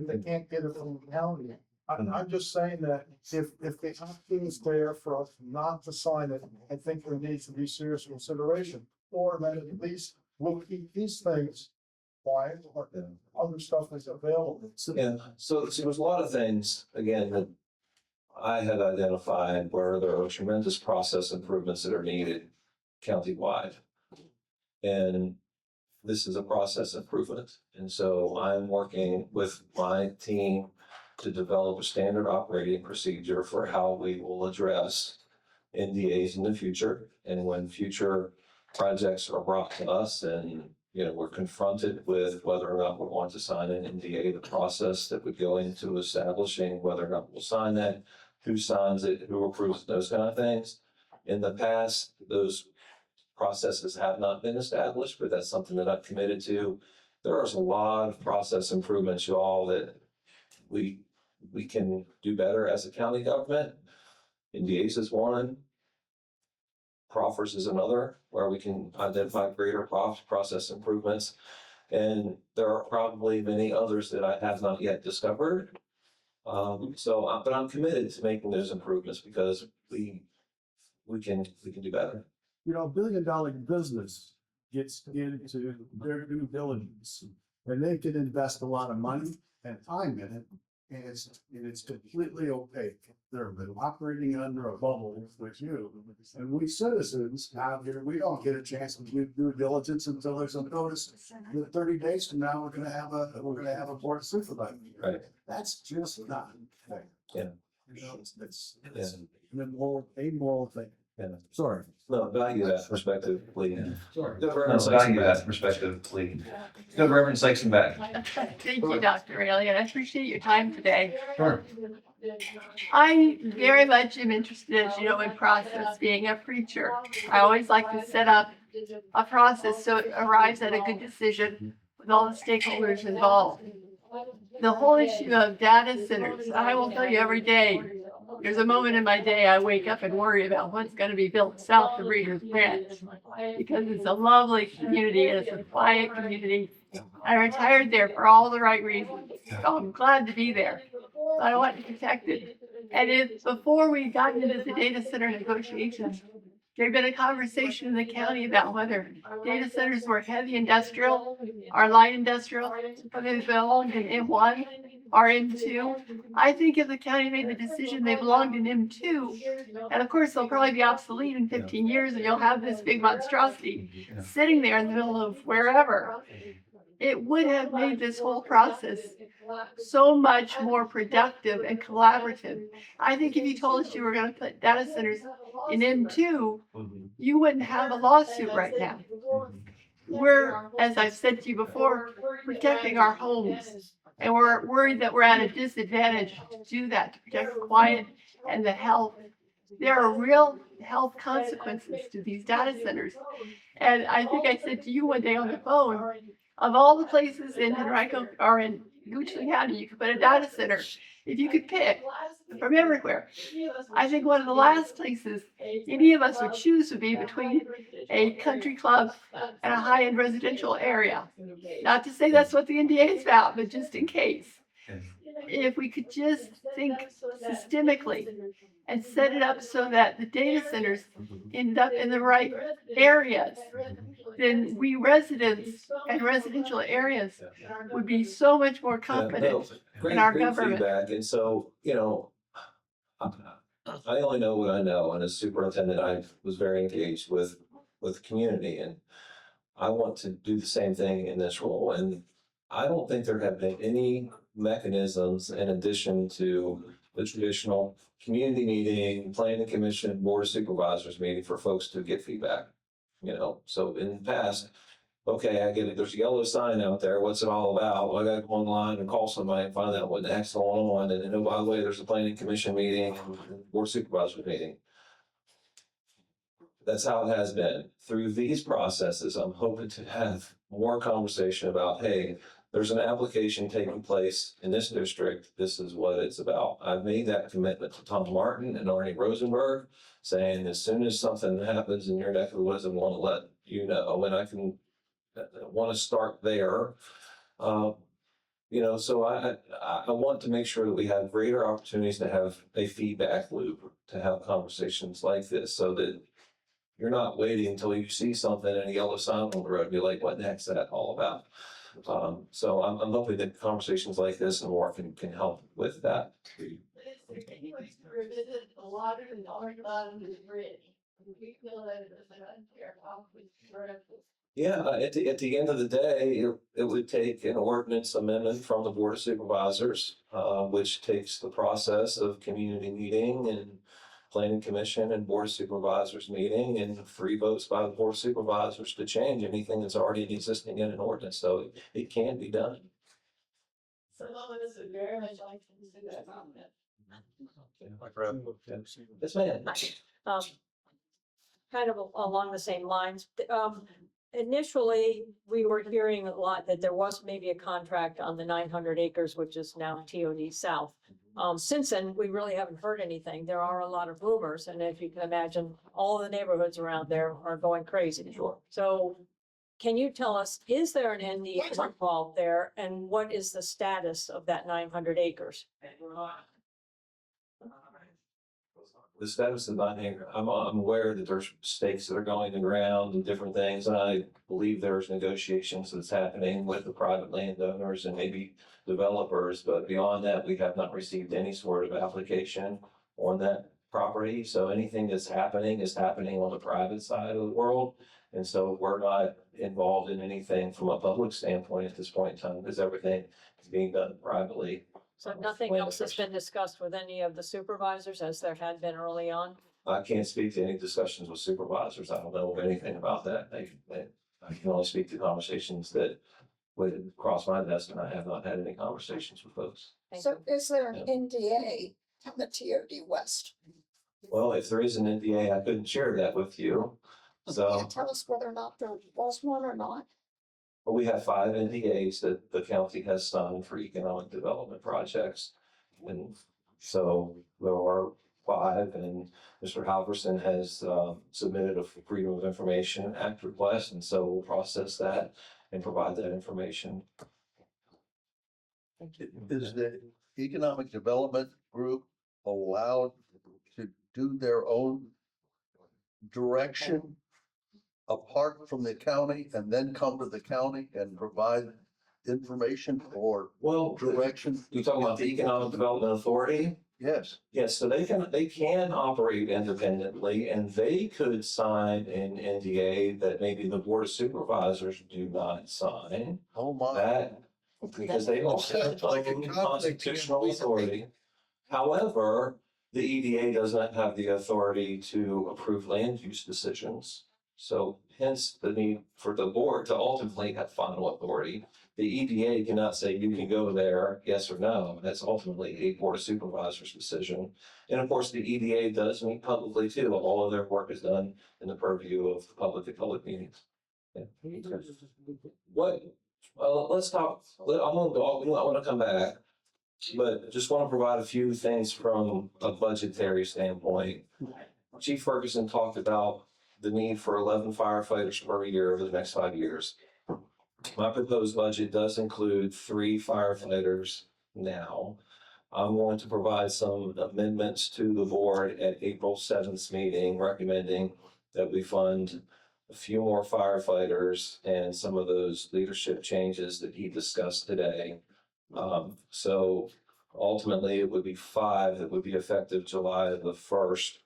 they can't get it from the county. I'm just saying that if the option is there for us not to sign it, I think there needs to be serious consideration, or that at least we'll keep these things quiet, or other stuff is available. Yeah, so there's a lot of things, again, that I had identified where there are tremendous process improvements that are needed countywide. And this is a process improvement. And so I'm working with my team to develop a standard operating procedure for how we will address NDAs in the future. And when future projects are brought to us and we're confronted with whether or not we want to sign an NDA, the process that would go into establishing whether or not we'll sign that, who signs it, who approves it, those kind of things. In the past, those processes have not been established, but that's something that I've committed to. There's a lot of process improvements, y'all, that we can do better as a county government. NDAs is one. Proffers is another, where we can identify greater process improvements. And there are probably many others that I have not yet discovered. But I'm committed to making those improvements because we can do better. $1 billion business gets into their due diligence, and they can invest a lot of money and time in it, and it's completely opaque. They're operating under a bubble with you, and we citizens out here, we don't get a chance to do due diligence until there's a notice that 30 days from now, we're gonna have a board of supervisors. Right. That's just not fair. Yeah. It's an amoral thing. Yeah. Sorry. No, value that perspective, Lee. Sorry. No, value that perspective, Lee. Go Reverend Sykes-Back. Thank you, Dr. Rayleigh, and I appreciate your time today. Sure. I very much am interested, as you know, in process, being a preacher. I always like to set up a process so it arrives at a good decision with all the stakeholders involved. The whole issue of data centers, I will tell you every day, there's a moment in my day I wake up and worry about what's going to be built south of Reader's Branch, because it's a lovely community and it's a quiet community. I retired there for all the right reasons, so I'm glad to be there. But I want to protect it. And if before we got into the data center negotiations, there had been a conversation in the county about whether data centers were heavy industrial or light industrial, whether they belonged in M1 or M2. I think if the county made the decision they belonged in M2, and of course they'll probably be obsolete in 15 years and you'll have this big monstrosity sitting there in the middle of wherever, it would have made this whole process so much more productive and collaborative. I think if you told us you were going to put data centers in M2, you wouldn't have a lawsuit right now. We're, as I've said to you before, protecting our homes, and we're worried that we're at a disadvantage to do that, to protect the quiet and the health. There are real health consequences to these data centers. And I think I said to you one day on the phone, of all the places in Henrico or in Goochland County you could put a data center, if you could pick from everywhere, I think one of the last places any of us would choose would be between a country club and a high-end residential area. Not to say that's what the NDA is about, but just in case. If we could just think systemically and set it up so that the data centers end up in the right areas, then we residents and residential areas would be so much more confident in our government. Feedback. And so, I only know what I know, and as superintendent, I was very engaged with community, and I want to do the same thing in this role. And I don't think there have been any mechanisms in addition to the traditional community meeting, planning commission, board of supervisors meeting for folks to get feedback. So in the past, okay, I get it. There's a yellow sign out there. What's it all about? Well, I got to go online and call somebody and find out what the heck's going on. And then, oh, by the way, there's a planning commission meeting and board of supervisors meeting. That's how it has been. Through these processes, I'm hoping to have more conversation about, hey, there's an application taking place in this district. This is what it's about. I've made that commitment to Tom Martin and Arnie Rosenberg, saying as soon as something happens in your neck of the woods, I want to let you know, and I want to start there. So I want to make sure that we have greater opportunities to have a feedback loop, to have conversations like this, so that you're not waiting until you see something in a yellow sign on the road and be like, what the heck's that all about? So I'm hoping that conversations like this and more can help with that. Yeah, at the end of the day, it would take an ordinance amendment from the Board of Supervisors, which takes the process of community meeting and planning commission and board of supervisors meeting and 3 votes by the board of supervisors to change anything that's already existing in an ordinance. So it can be done. So this is very much like to do that comment. Yes, ma'am. Um, kind of along the same lines. Initially, we were hearing a lot that there was maybe a contract on the 900 acres, which is now TOD South. Since then, we really haven't heard anything. There are a lot of rumors, and if you can imagine, all the neighborhoods around there are going crazy. Sure. So can you tell us, is there an NDA involved there, and what is the status of that 900 acres? The status of my neighbor, I'm aware that there's stakes that are going to ground and different things. And I believe there's negotiations that's happening with the private landowners and maybe developers. But beyond that, we have not received any sort of application on that property. So anything that's happening is happening on the private side of the world. And so we're not involved in anything from a public standpoint at this point in time because everything is being done privately. So nothing else has been discussed with any of the supervisors as there had been early on? I can't speak to any discussions with supervisors. I don't know of anything about that. I can only speak to conversations that would cross my desk, and I have not had any conversations with folks. So is there an NDA on the TOD West? Well, if there is an NDA, I couldn't share that with you. So, Tell us whether or not there was one or not. well, we have 5 NDAs that the county has signed for economic development projects. And so there are 5, and Mr. Halverson has submitted a Freedom of Information Act request, and so we'll process that and provide that information. Is the economic development group allowed to do their own direction apart from the county and then come to the county and provide information or Well, direction? you talking about the Economic Development Authority? Yes. Yes, so they can operate independently, and they could sign an NDA that maybe the Board of Supervisors do not sign. Oh, my. That, because they also have Like a own conflict. constitutional authority. However, the EDA does not have the authority to approve land use decisions. So hence the need for the board to ultimately have final authority. The EDA cannot say you can go there, yes or no. That's ultimately a Board of Supervisors decision. And of course, the EDA does meet publicly too. All of their work is done in the purview of the public at public meetings. Yeah. What, well, let's talk, we want to come back. But just want to provide a few things from a budgetary standpoint. Chief Ferguson talked about the need for 11 firefighters per year over the next 5 years. My proposed budget does include 3 firefighters now. I'm going to provide some amendments to the board at April 7th meeting, recommending that we fund a few more firefighters and some of those leadership changes that he discussed today. So ultimately, it would be 5 that would be effective July the 1st.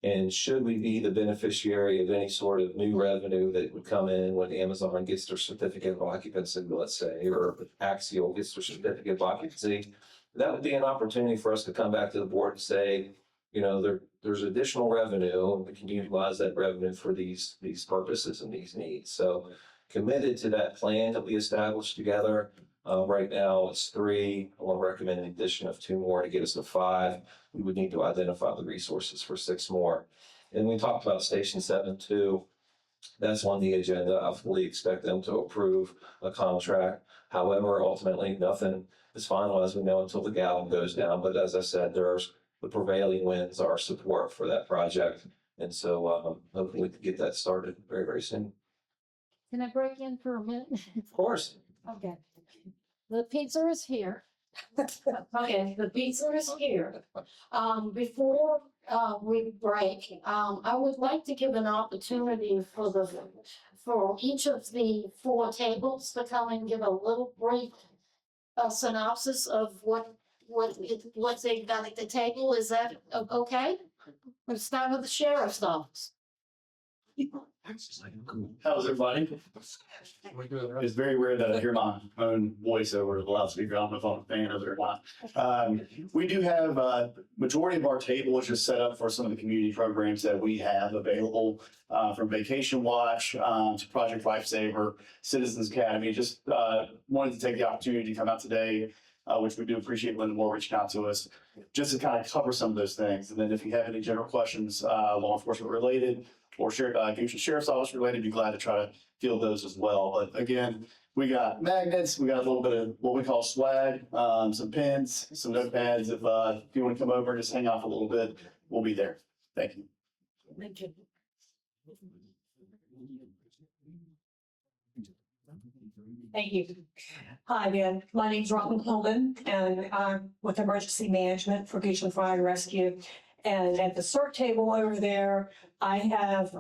And should we be the beneficiary of any sort of new revenue that would come in when Amazon gets their certificate of occupancy, let's say, or Axial gets their certificate of occupancy, that would be an opportunity for us to come back to the board and say, you know, there's additional revenue, and we can utilize that revenue for these purposes and these needs. So committed to that plan that we established together. Right now it's 3. I want to recommend an addition of 2 more to get us to 5. We would need to identify the resources for 6 more. And we talked about Station 7 too. That's on the agenda. I fully expect them to approve a contract. However, ultimately, nothing is finalized, we know, until the gavel goes down. But as I said, the prevailing winds are support for that project. And so hopefully we can get that started very, very soon. Can I break in for a minute? Of course. Okay. The pizza is here. Okay, the pizza is here. Before we break, I would like to give an opportunity for each of the 4 tables to come and give a little brief synopsis of what they've done at the table. Is that okay? Let's start with the sheriff's office. How's everybody? It's very rare that I hear my own voice over the loudspeaker. I don't know if I'm a fan of it or not. We do have, majority of our table is just set up for some of the community programs that we have available, from Vacation Watch, to Project Lifesaver, Citizens Academy. Just, wanted to take the opportunity to come out today, which we do appreciate Linda Moore reaching out to us, just to kind of cover some of those things. And then if you have any general questions, law enforcement related, or Goochland Sheriff's Office related, be glad to try to field those as well. But again, we got magnets, we got a little bit of what we call swag, some pins, some notepads. If you want to come over and just hang out for a little bit, we'll be there. Thank you. Thank you. Thank you. Hi again, my name's Robin Coleman, and I'm with Emergency Management for Goochland Fire and Rescue. And at the CERT table over there, I have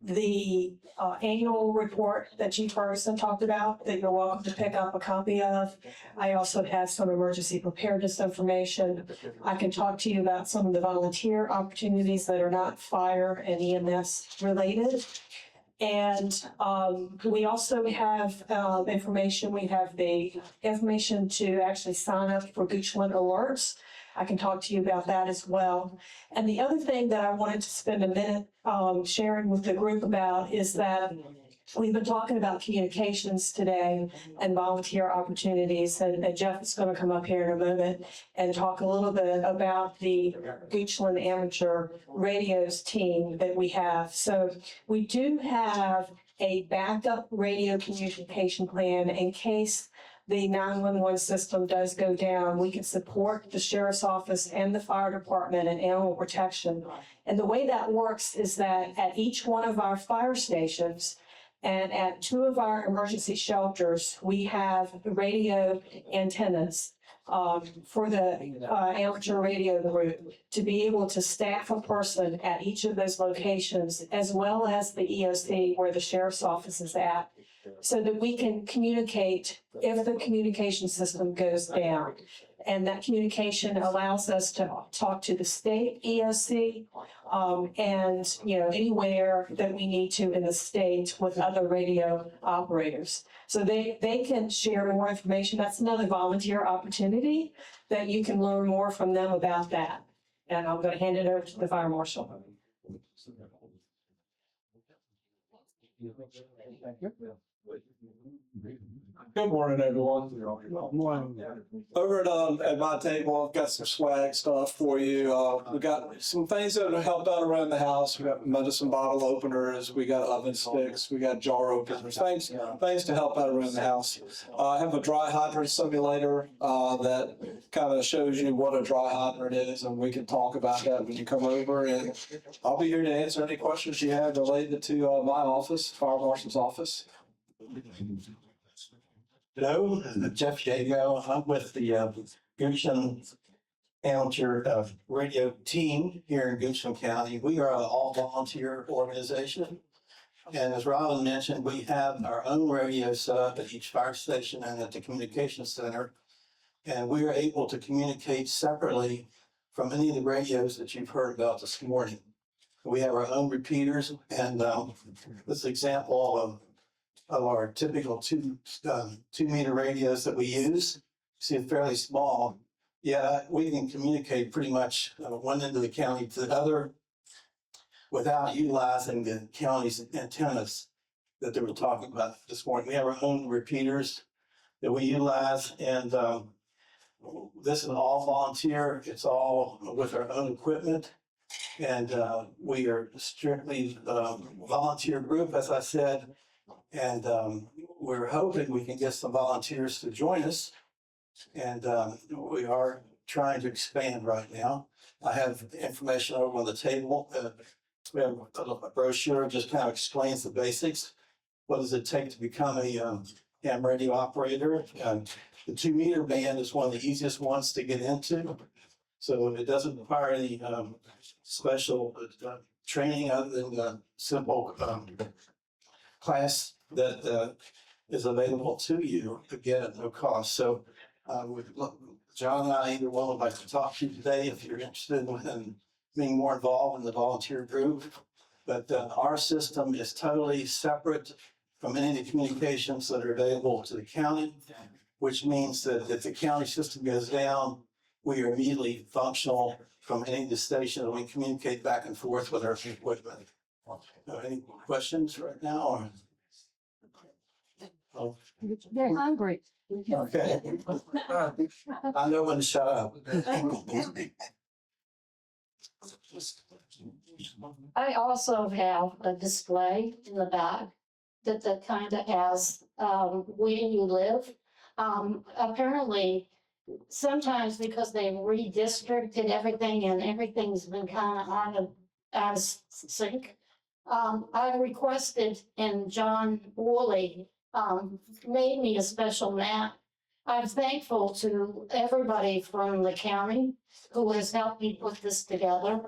the annual report that Chief Ferguson talked about that you're welcome to pick up a copy of. I also have some emergency preparedness information. I can talk to you about some of the volunteer opportunities that are not fire and EMS related. And we also have information. We have the information to actually sign up for Goochland Alerts. I can talk to you about that as well. And the other thing that I wanted to spend a minute sharing with the group about is that we've been talking about communications today and volunteer opportunities. And Jeff is going to come up here in a moment and talk a little bit about the Goochland Amateur Radios team that we have. So we do have a backup radio communication plan in case the 911 system does go down. We can support the sheriff's office and the fire department and animal protection. And the way that works is that at each one of our fire stations and at 2 of our emergency shelters, we have radio antennas for the amateur radio group to be able to staff a person at each of those locations, as well as the EOC where the sheriff's office is at, so that we can communicate if the communication system goes down. And that communication allows us to talk to the state EOC and, anywhere that we need to in the state with other radio operators. So they can share more information. That's another volunteer opportunity that you can learn more from them about that. And I'm going to hand it over to the fire marshal. Good morning, everyone. Over at my table, I've got some swag stuff for you. We got some things that will help out around the house. We got medicine bottle openers, we got oven sticks, we got jar openers, things to help out around the house. I have a dry hydrant simulator that kind of shows you what a dry hydrant is, and we can talk about that when you come over. And I'll be here to answer any questions you have related to my office, fire marshal's office. Hello, Jeff Jago. I'm with the Goochland Amateur Radio team here in Goochland County. We are an all-volunteer organization. And as Robin mentioned, we have our own radio set up at each fire station and at the communication center. And we are able to communicate separately from any of the radios that you've heard about this morning. We have our own repeaters, and this example of our typical 2 meter radios that we use. See, it's fairly small. Yeah, we can communicate pretty much one end of the county to the other without utilizing the county's antennas that they were talking about this morning. We have our own repeaters that we utilize, and this is all volunteer. It's all with our own equipment, and we are strictly volunteer group, as I said. And we're hoping we can get some volunteers to join us. And we are trying to expand right now. I have information over on the table. We have a brochure just kind of explains the basics. What does it take to become a ham radio operator? The 2 meter band is one of the easiest ones to get into. So it doesn't require any special training other than the simple class that is available to you, again, at no cost. So John and I, either one would like to talk to you today if you're interested in being more involved in the volunteer group. But our system is totally separate from any of the communications that are available to the county, which means that if the county system goes down, we are immediately functional from any of the stations. We communicate back and forth with our equipment. Any questions right now? Or? Oh, They're hungry. okay. I know when to shut up. I also have a display in the back that kind of has, where you live. Apparently, sometimes because they redistricted everything and everything's been kind of out of sync. I requested and John Woolley, made me a special map. I'm thankful to everybody from the county who has helped me put this together.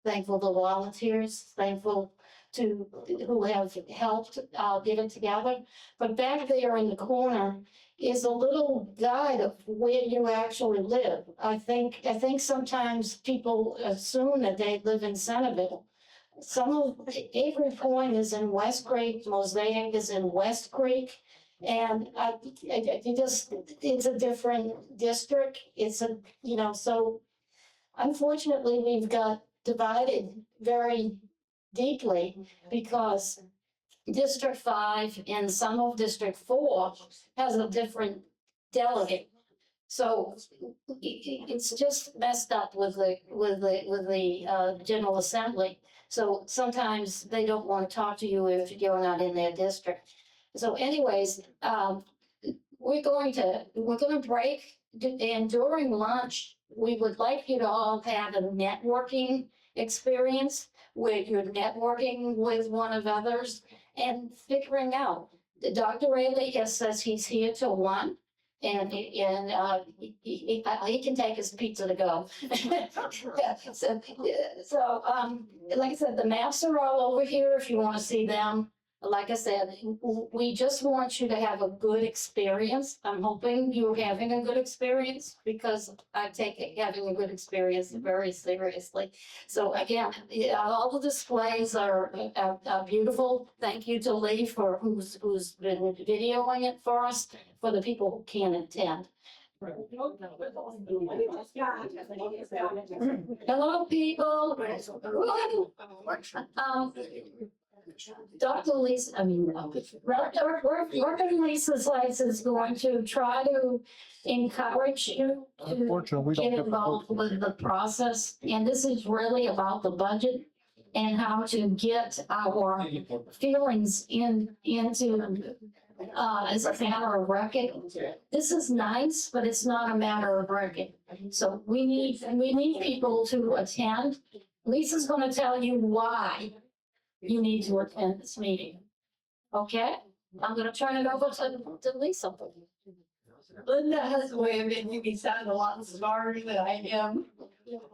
Thankful to volunteers, thankful to who have helped get it together. But back there in the corner is a little guide of where you actually live. I think sometimes people assume that they live in Centerville. Some of Avery Point is in West Creek, Mosaic is in West Creek. And it's a different district. It's a, so unfortunately, we've got divided very deeply because District 5 and some of District 4 has a different delegate. So it's just messed up with the General Assembly. So sometimes they don't want to talk to you if you're not in their district. So anyways, we're going to break, and during lunch, we would like you to all have a networking experience where you're networking with one of others and figuring out. Dr. Rayleigh says he's here till 1. And he can take his pizza to go. So, like I said, the maps are all over here if you want to see them. Like I said, we just want you to have a good experience. I'm hoping you're having a good experience because I take having a good experience very seriously. So again, all the displays are beautiful. Thank you to Lee for who's been videoing it for us, for the people who can't attend. Hello, people. Dr. Lisa, Reverend Lisa Seitz is going to try to encourage you to get involved with the process. And this is really about the budget and how to get our feelings into as a matter of record. This is nice, but it's not a matter of record. So we need people to attend. Lisa's going to tell you why you need to attend this meeting. Okay? I'm going to turn it over to Lisa. Linda has a way of making me sound a lot smarter than I am.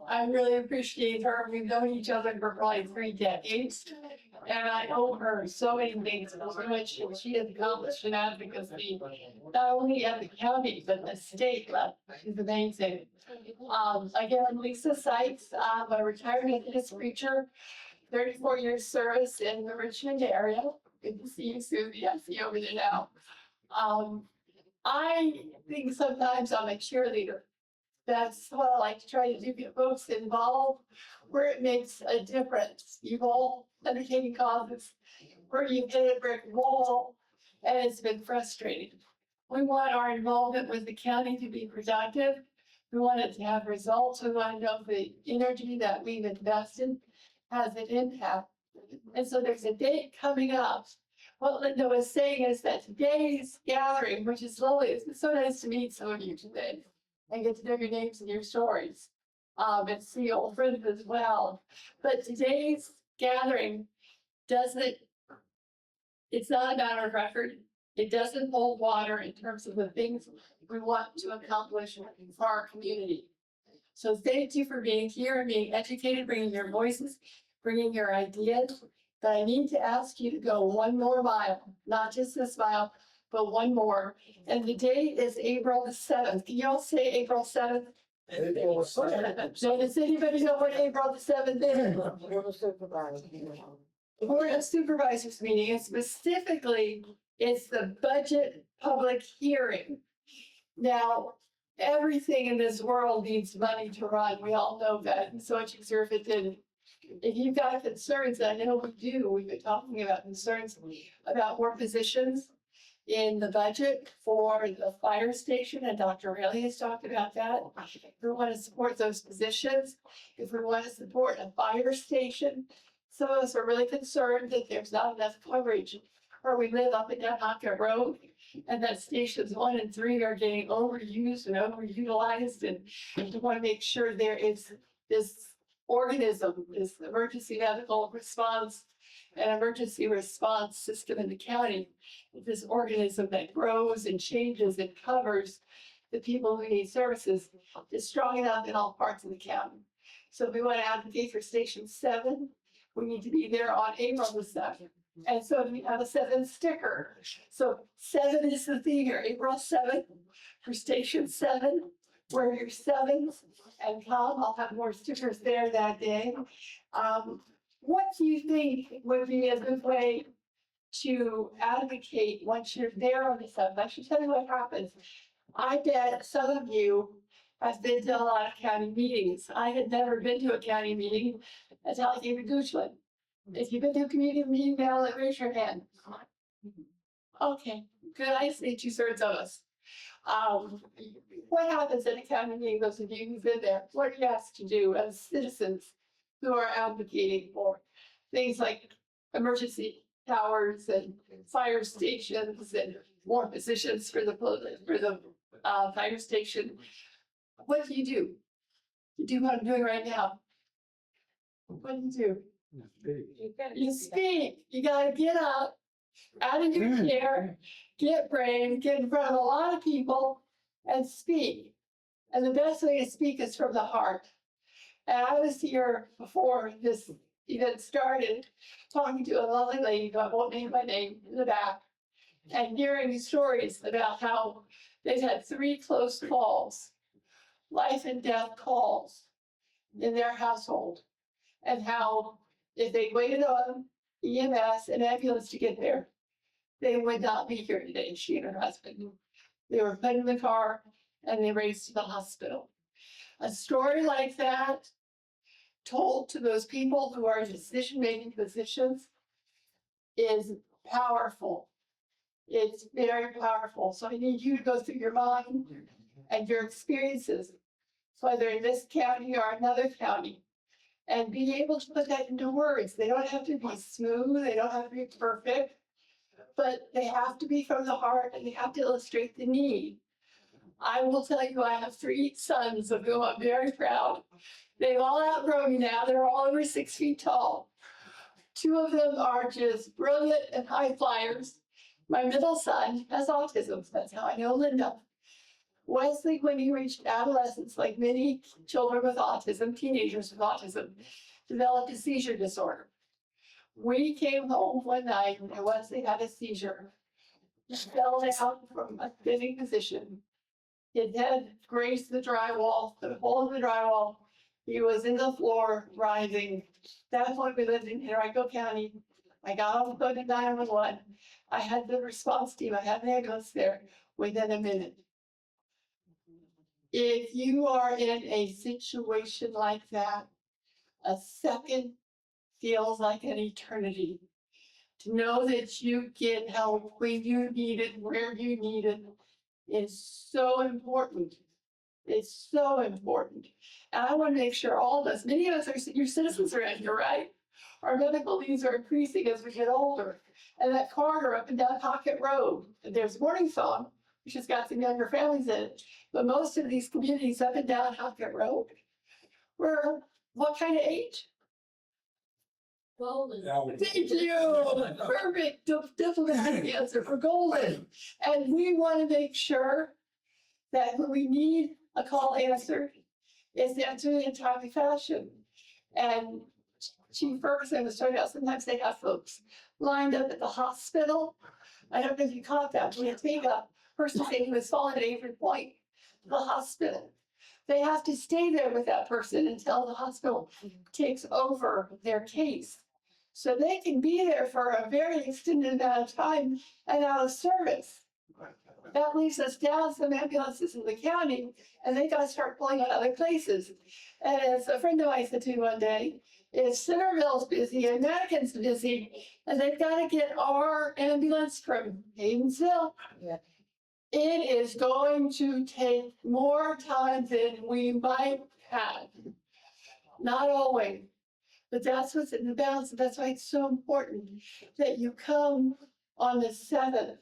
I really appreciate her. We've known each other for probably 3 decades. And I owe her so many things, so much she has accomplished in advocacy, not only at the county, but the state level. She's amazing. Again, I'm Lisa Seitz. I'm a retired Methodist preacher, 34 years service in the Richmond area. Good to see you, Susie. I see you over there now. I think sometimes I'm a cheerleader. That's what I like to try to do, get folks involved where it makes a difference. You've all undertaken causes where you've hit a brick wall and it's been frustrating. We want our involvement with the county to be productive. We want it to have results. We want to know the energy that we've invested has an impact. And so there's a date coming up. What Linda was saying is that today's gathering, which is lovely, it's so nice to meet some of you today and get to know your names and your stories, and see old friends as well. But today's gathering it's not a matter of record. It doesn't hold water in terms of the things we want to accomplish for our community. So thank you for being here and being educated, bringing your voices, bringing your ideas. But I need to ask you to go 1 more mile, not just this mile, but 1 more. And the date is April the 7th. Can y'all say April 7th? April 7th. So does anybody know what April the 7th is? We're in a supervisors meeting, and specifically, it's the budget public hearing. Now, everything in this world needs money to run. We all know that. And so much easier if it didn't. If you've got concerns, I know we do, we've been talking about concerns about more positions in the budget for the fire station, and Dr. Rayleigh has talked about that. If we want to support those positions, if we want to support a fire station, some of us are really concerned that there's not enough coverage. Or we live up and down Hockett Road, and that stations 1 and 3 are getting overused and overutilized, and we want to make sure there is this organism, this emergency medical response and emergency response system in the county, this organism that grows and changes and covers the people who need services, is strong enough in all parts of the county. So if we want to advocate for Station 7, we need to be there on April the 2nd. And so we have a 7 sticker. So 7 is the theme here, April 7th for Station 7. Wear your 7s and come. I'll have more stickers there that day. What do you think would be a good way to advocate once you're there on the 7th? I should tell you what happens. I bet some of you have been to a lot of county meetings. I had never been to a county meeting until I came to Goochland. If you've been to a community meeting now, raise your hand. Okay, good. I see 2/3 of us. What happens at a county meeting, those of you who've been there? What are you asked to do as citizens who are advocating for things like emergency towers and fire stations and more positions for the fire station? What do? You do what I'm doing right now. What do? You speak. You gotta get up out of your chair, get brave, get in front of a lot of people and speak. And the best way to speak is from the heart. And I was here before this event started, talking to a lovely lady who I won't name by name in the back, and hearing stories about how they've had 3 close calls, life and death calls in their household, and how if they waited on EMS and ambulance to get there, they would not be here today, she and her husband. They were put in the car and they raced to the hospital. A story like that, told to those people who are in decision-making positions, is powerful. It's very powerful. So I need you to go through your mind and your experiences, whether in this county or another county, and be able to put that into words. They don't have to be smooth, they don't have to be perfect, but they have to be from the heart and they have to illustrate the need. I will tell you, I have 3 sons of whom I'm very proud. They've all outgrown me now. They're all over 6 feet tall. 2 of them are just brilliant and high flyers. My middle son has autism. That's how I know Linda. Wesley, when he reached adolescence, like many children with autism, teenagers with autism, developed a seizure disorder. We came home one night and Wesley had a seizure. He fell down from a sitting position. His head grazed the drywall, the hole in the drywall. He was in the floor, writhing. That's when we lived in Henrico County. I got on the phone to 911. I had the response team, I had an ambulance there within a minute. If you are in a situation like that, a second feels like an eternity. To know that you get help when you need it, where you need it, is so important. It's so important. And I want to make sure all of us, many of us are senior citizens around here, right? Our medical needs are increasing as we get older. And that corridor up and down Hockett Road, there's Morning Song, which has got some younger families in it. But most of these communities up and down Hockett Road were what kind of age? Golden. Thank you. Perfect diplomatic answer for golden. And we want to make sure that when we need a call answered, it's answered in a timely fashion. And Chief Ferguson was talking about sometimes they have folks lined up at the hospital. I don't know if you caught that. We had to take a person saying he was falling at Avery Point to the hospital. They have to stay there with that person until the hospital takes over their case. So they can be there for a very extended amount of time and out of service. That leaves us down some ambulances in the county, and they gotta start pulling on other places. And as a friend of mine said to me one day, if Centerville's busy and Madigan's busy, and they've gotta get our ambulance from Havensville, it is going to take more time than we might have. Not always, but that's what's in the balance, and that's why it's so important that you come on the 7th.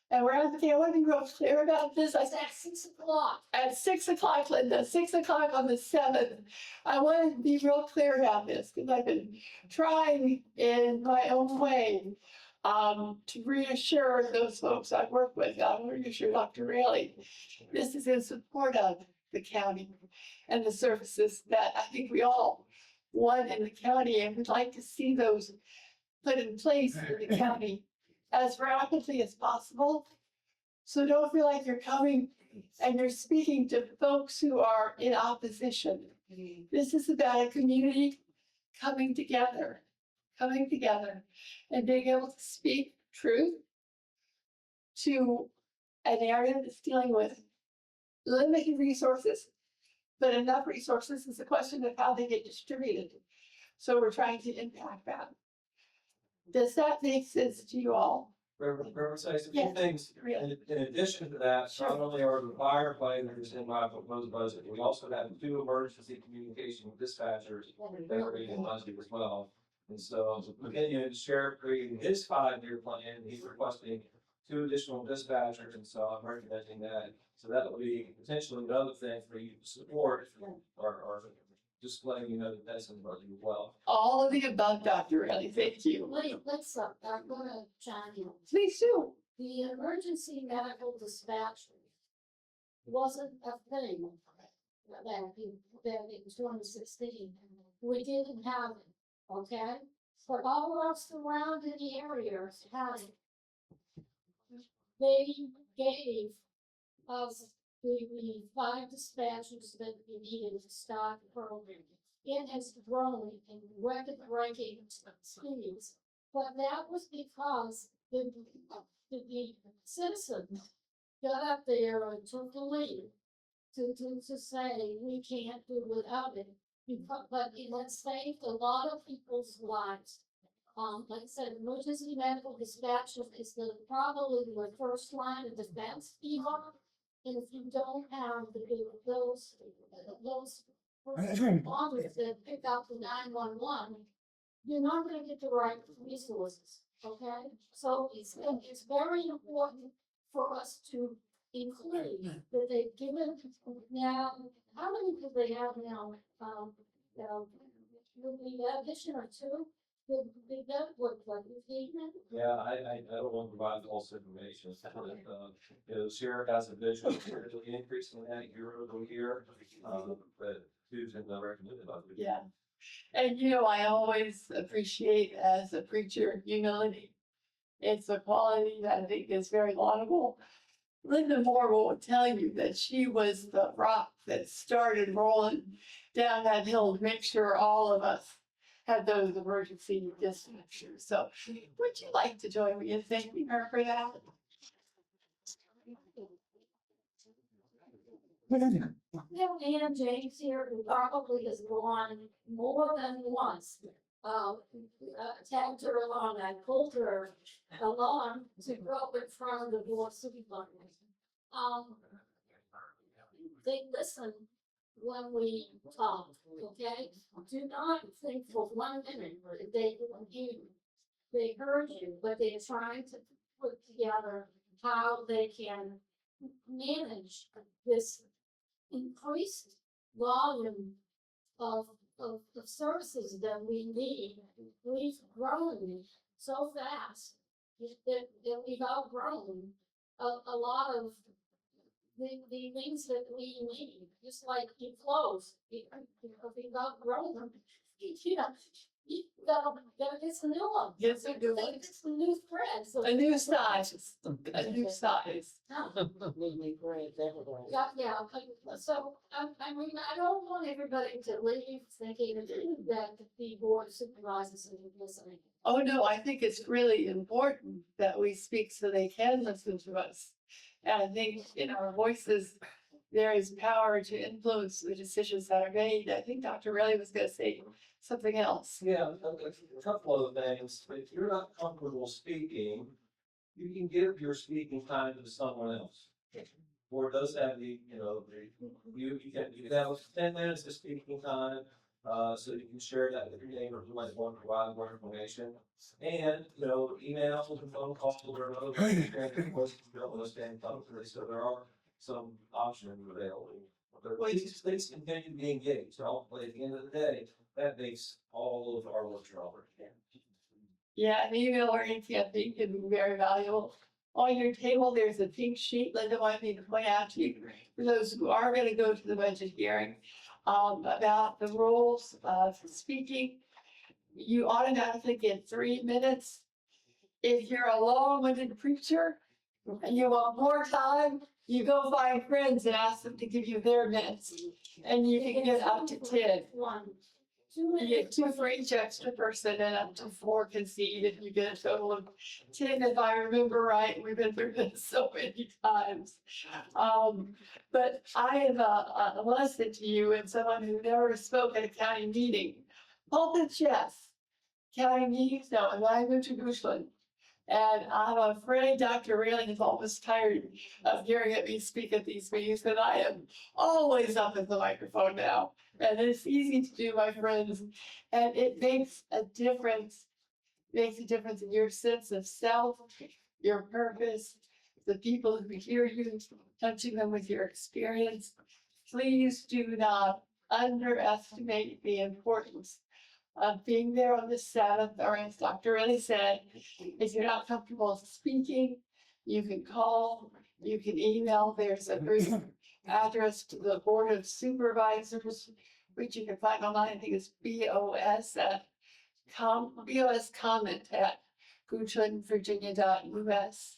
And we're at the, I want to be real clear about this. I said At 6 o'clock. at 6 o'clock, Linda, 6 o'clock on the 7th. I want to be real clear about this because I've been trying in my own way to reassure those folks I work with. I want to reassure Dr. Rayleigh. This is in support of the county and the services that I think we all want in the county, and would like to see those put in place in the county as rapidly as possible. So don't feel like you're coming and you're speaking to folks who are in opposition. This is about a community coming together and being able to speak truth to an area that's dealing with limited resources, but enough resources is a question of how they get distributed. So we're trying to impact that. Does that make sense to you all? Reverend says a few Yes. things. Really? In addition to that, not only are the firefighters in my proposed budget, we also have 2 emergency communication dispatchers that are in budget as well. And so, again, the sheriff creating his 5-year plan, he's requesting 2 additional dispatchers, and so I'm recommending that. So that will be potentially another thing for you to support, or just letting you know that that's in the budget as well. All of the above, Dr. Riley, thank you. Let's, I'm gonna chime in. Please do. The emergency medical dispatch wasn't a thing back in 2016. We didn't have it, okay? But all of us surrounding the areas had it. They gave us the 5 dispatchers that we needed to start the program. It has grown in record-breaking speeds, but that was because the citizens got up there and took the lead to say we can't do without it. But it has saved a lot of people's lives. Like I said, emergency medical dispatch is probably the first line of defense, even. And if you don't have those first responders that pick up the 911, you're not going to get the right resources. Okay, so it's very important for us to include that they've given now. How many do they have now? We have this year or 2. They got what, like 15 minutes? Yeah, I don't want to provide false information. The sheriff has a vision of increasing that year over year, but who's in the recommended budget? Yeah. And you know, I always appreciate as a preacher humility. It's a quality that I think is very laudable. Linda Moore will tell you that she was the rock that started rolling down that hill to make sure all of us had those emergency dispatchers. So would you like to join me in thanking her for that? Now, Ann James here, who probably has gone more than once, tagged her along, I pulled her along to go in front of the board of supervisors. They listen when we talk, okay? Do not think for 1 minute that they didn't hear you. They heard you, but they're trying to put together how they can manage this increased volume of services that we need. We've grown so fast that we've outgrown a lot of the things that we need, just like in clothes. We've outgrown them. You know, You gotta get some new ones. Yes, I do. Get some new threads. A new size, a new size. Yeah, so, I mean, I don't want everybody to leave thinking that the board of supervisors are listening. Oh, no, I think it's really important that we speak so they can listen to us. And I think in our voices, there is power to influence the decisions that are made. I think Dr. Riley was gonna say something else. Yeah, a couple of things. If you're not comfortable speaking, you can give your speaking time to someone else. Or does have the, you can have 10 minutes of speaking time, so you can share that with your neighbor who might want to provide more information. And, emails and phone calls or other ways you don't want to stand publicly, so there are some options available. But please continue to be engaged. Hopefully, at the end of the day, that makes all of our work stronger. Yeah, an email or anything I think can be very valuable. On your table, there's a pink sheet Linda wanted me to point out to you, for those who are gonna go to the budget hearing, about the rules of speaking. You automatically get 3 minutes. If you're a long-winded preacher and you want more time, you go find friends and ask them to give you their minutes, and you can get up to 10. You get 2 for each extra person and up to 4 conceded. You get a total of 10, if I remember right. We've been through this so many times. But I have a lesson to you and someone who never spoke at a county meeting. Pulpits, yes. County meetings, no. And I moved to Goochland. And I'm afraid Dr. Railing is almost tired of hearing me speak at these meetings, but I am always up at the microphone now. And it's easy to do, my friends, and it makes a difference. Makes a difference in your sense of self, your purpose, the people who hear you, touching them with your experience. Please do not underestimate the importance of being there on the 7th, or as Dr. Riley said, if you're not comfortable speaking, you can call, you can email. There's a brief address to the Board of Supervisors, which you can find online. I think it's BOS comment at GoochlandVirginia.us.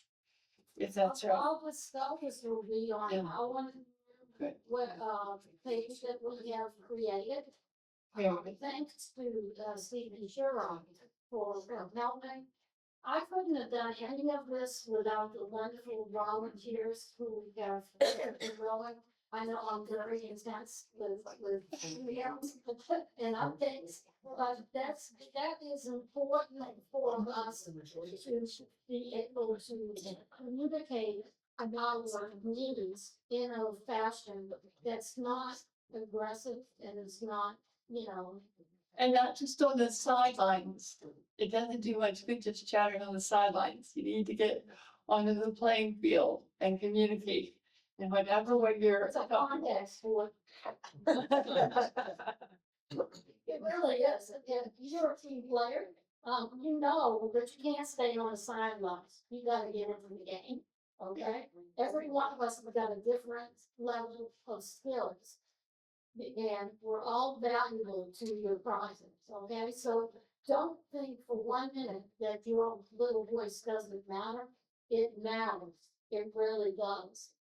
If that's right. All the stuff will be on our page that we have created. Thanks to Stephen Sherrock for helping. I couldn't have done any of this without the wonderful volunteers who we have enrolling. I know I'm very intense with emails and updates, but that is important for us to be able to communicate about our needs in a fashion that's not aggressive and it's not, And not just on the sidelines. It doesn't do much good just chattering on the sidelines. You need to get onto the playing field and communicate. And whatever way you're. It's a context for it. It really is. If you're a team player, you know that you can't stay on the sidelines. You gotta get into the game, okay? Every one of us have got a different level of skills. And we're all valuable to your process, okay? So don't think for 1 minute that your little voice doesn't matter. It matters. It really does.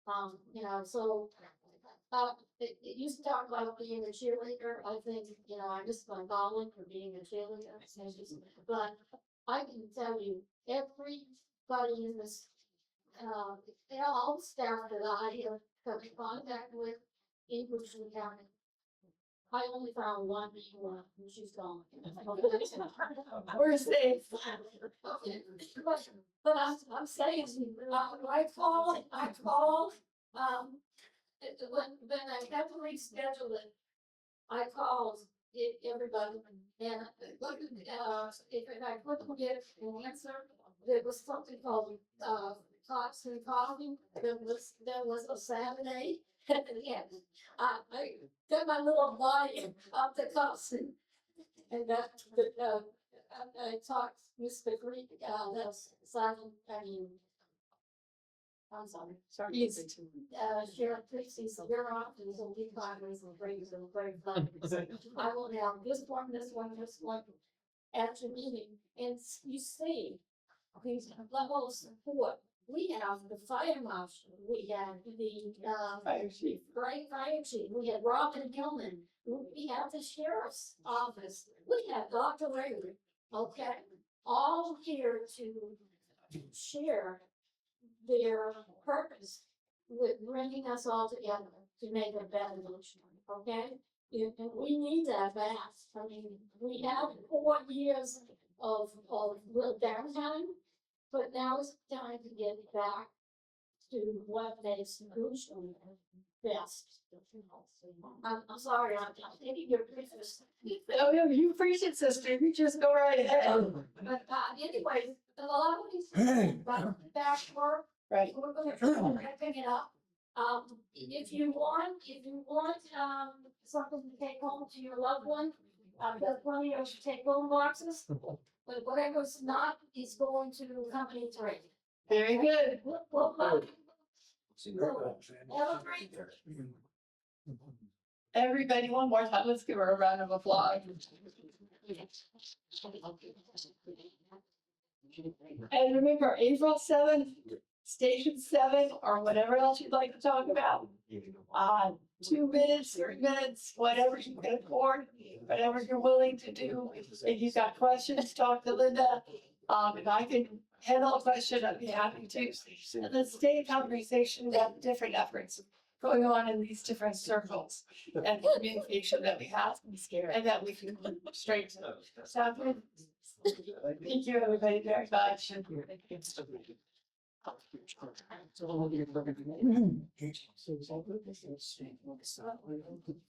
It used to talk about being a cheerleader. I think, I just my calling for being a cheerleader. But I can tell you, everybody in this, all the staff that I have come in contact with in Goochland County, I only found one people, and she's gone. We're safe. But I'm saying, I called, when I had to reschedule it, I called everybody, and if I couldn't get an answer, there was something called, Cops and Coffee. There was a Saturday. Yeah, I got my little body up the cuffs and I talked Mr. Greek, that's Simon, I'm sorry. He's Sheriff Trixie's your office, and we find reason brings and great fun. I will have this one, at the meeting and you see these level of support. We have the fire marshal, we have the, Fire chief. great fire chief, we have Robin Gilman, we have the sheriff's office, we have Dr. Ray, okay? All here to share their purpose with bringing us all together to make a better nation, okay? And we need that back. I mean, we have 4 years of real downtime, but now is the time to get back to what makes Goochland best. I'm sorry, I'm taking your business. Oh, yeah, you preach it, sister. You just go right ahead. But anyway, a lot of these back work, Right. we're gonna pick it up. If you want, something to take home to your loved one, there's plenty of take home boxes. But whatever's not is going to company trade. Very good. Well, have a great Everybody, one more time. Let's give her a round of applause. And remember, April 7th, Station 7, or whatever else you'd like to talk about. 2 minutes, 3 minutes, whatever you can afford, whatever you're willing to do. If you've got questions, talk to Linda. If I can handle a question, I'd be happy to. And the state conversation about different efforts going on in these different circles and communication that we have and that we can straighten. Sound good? Thank you, everybody, very much.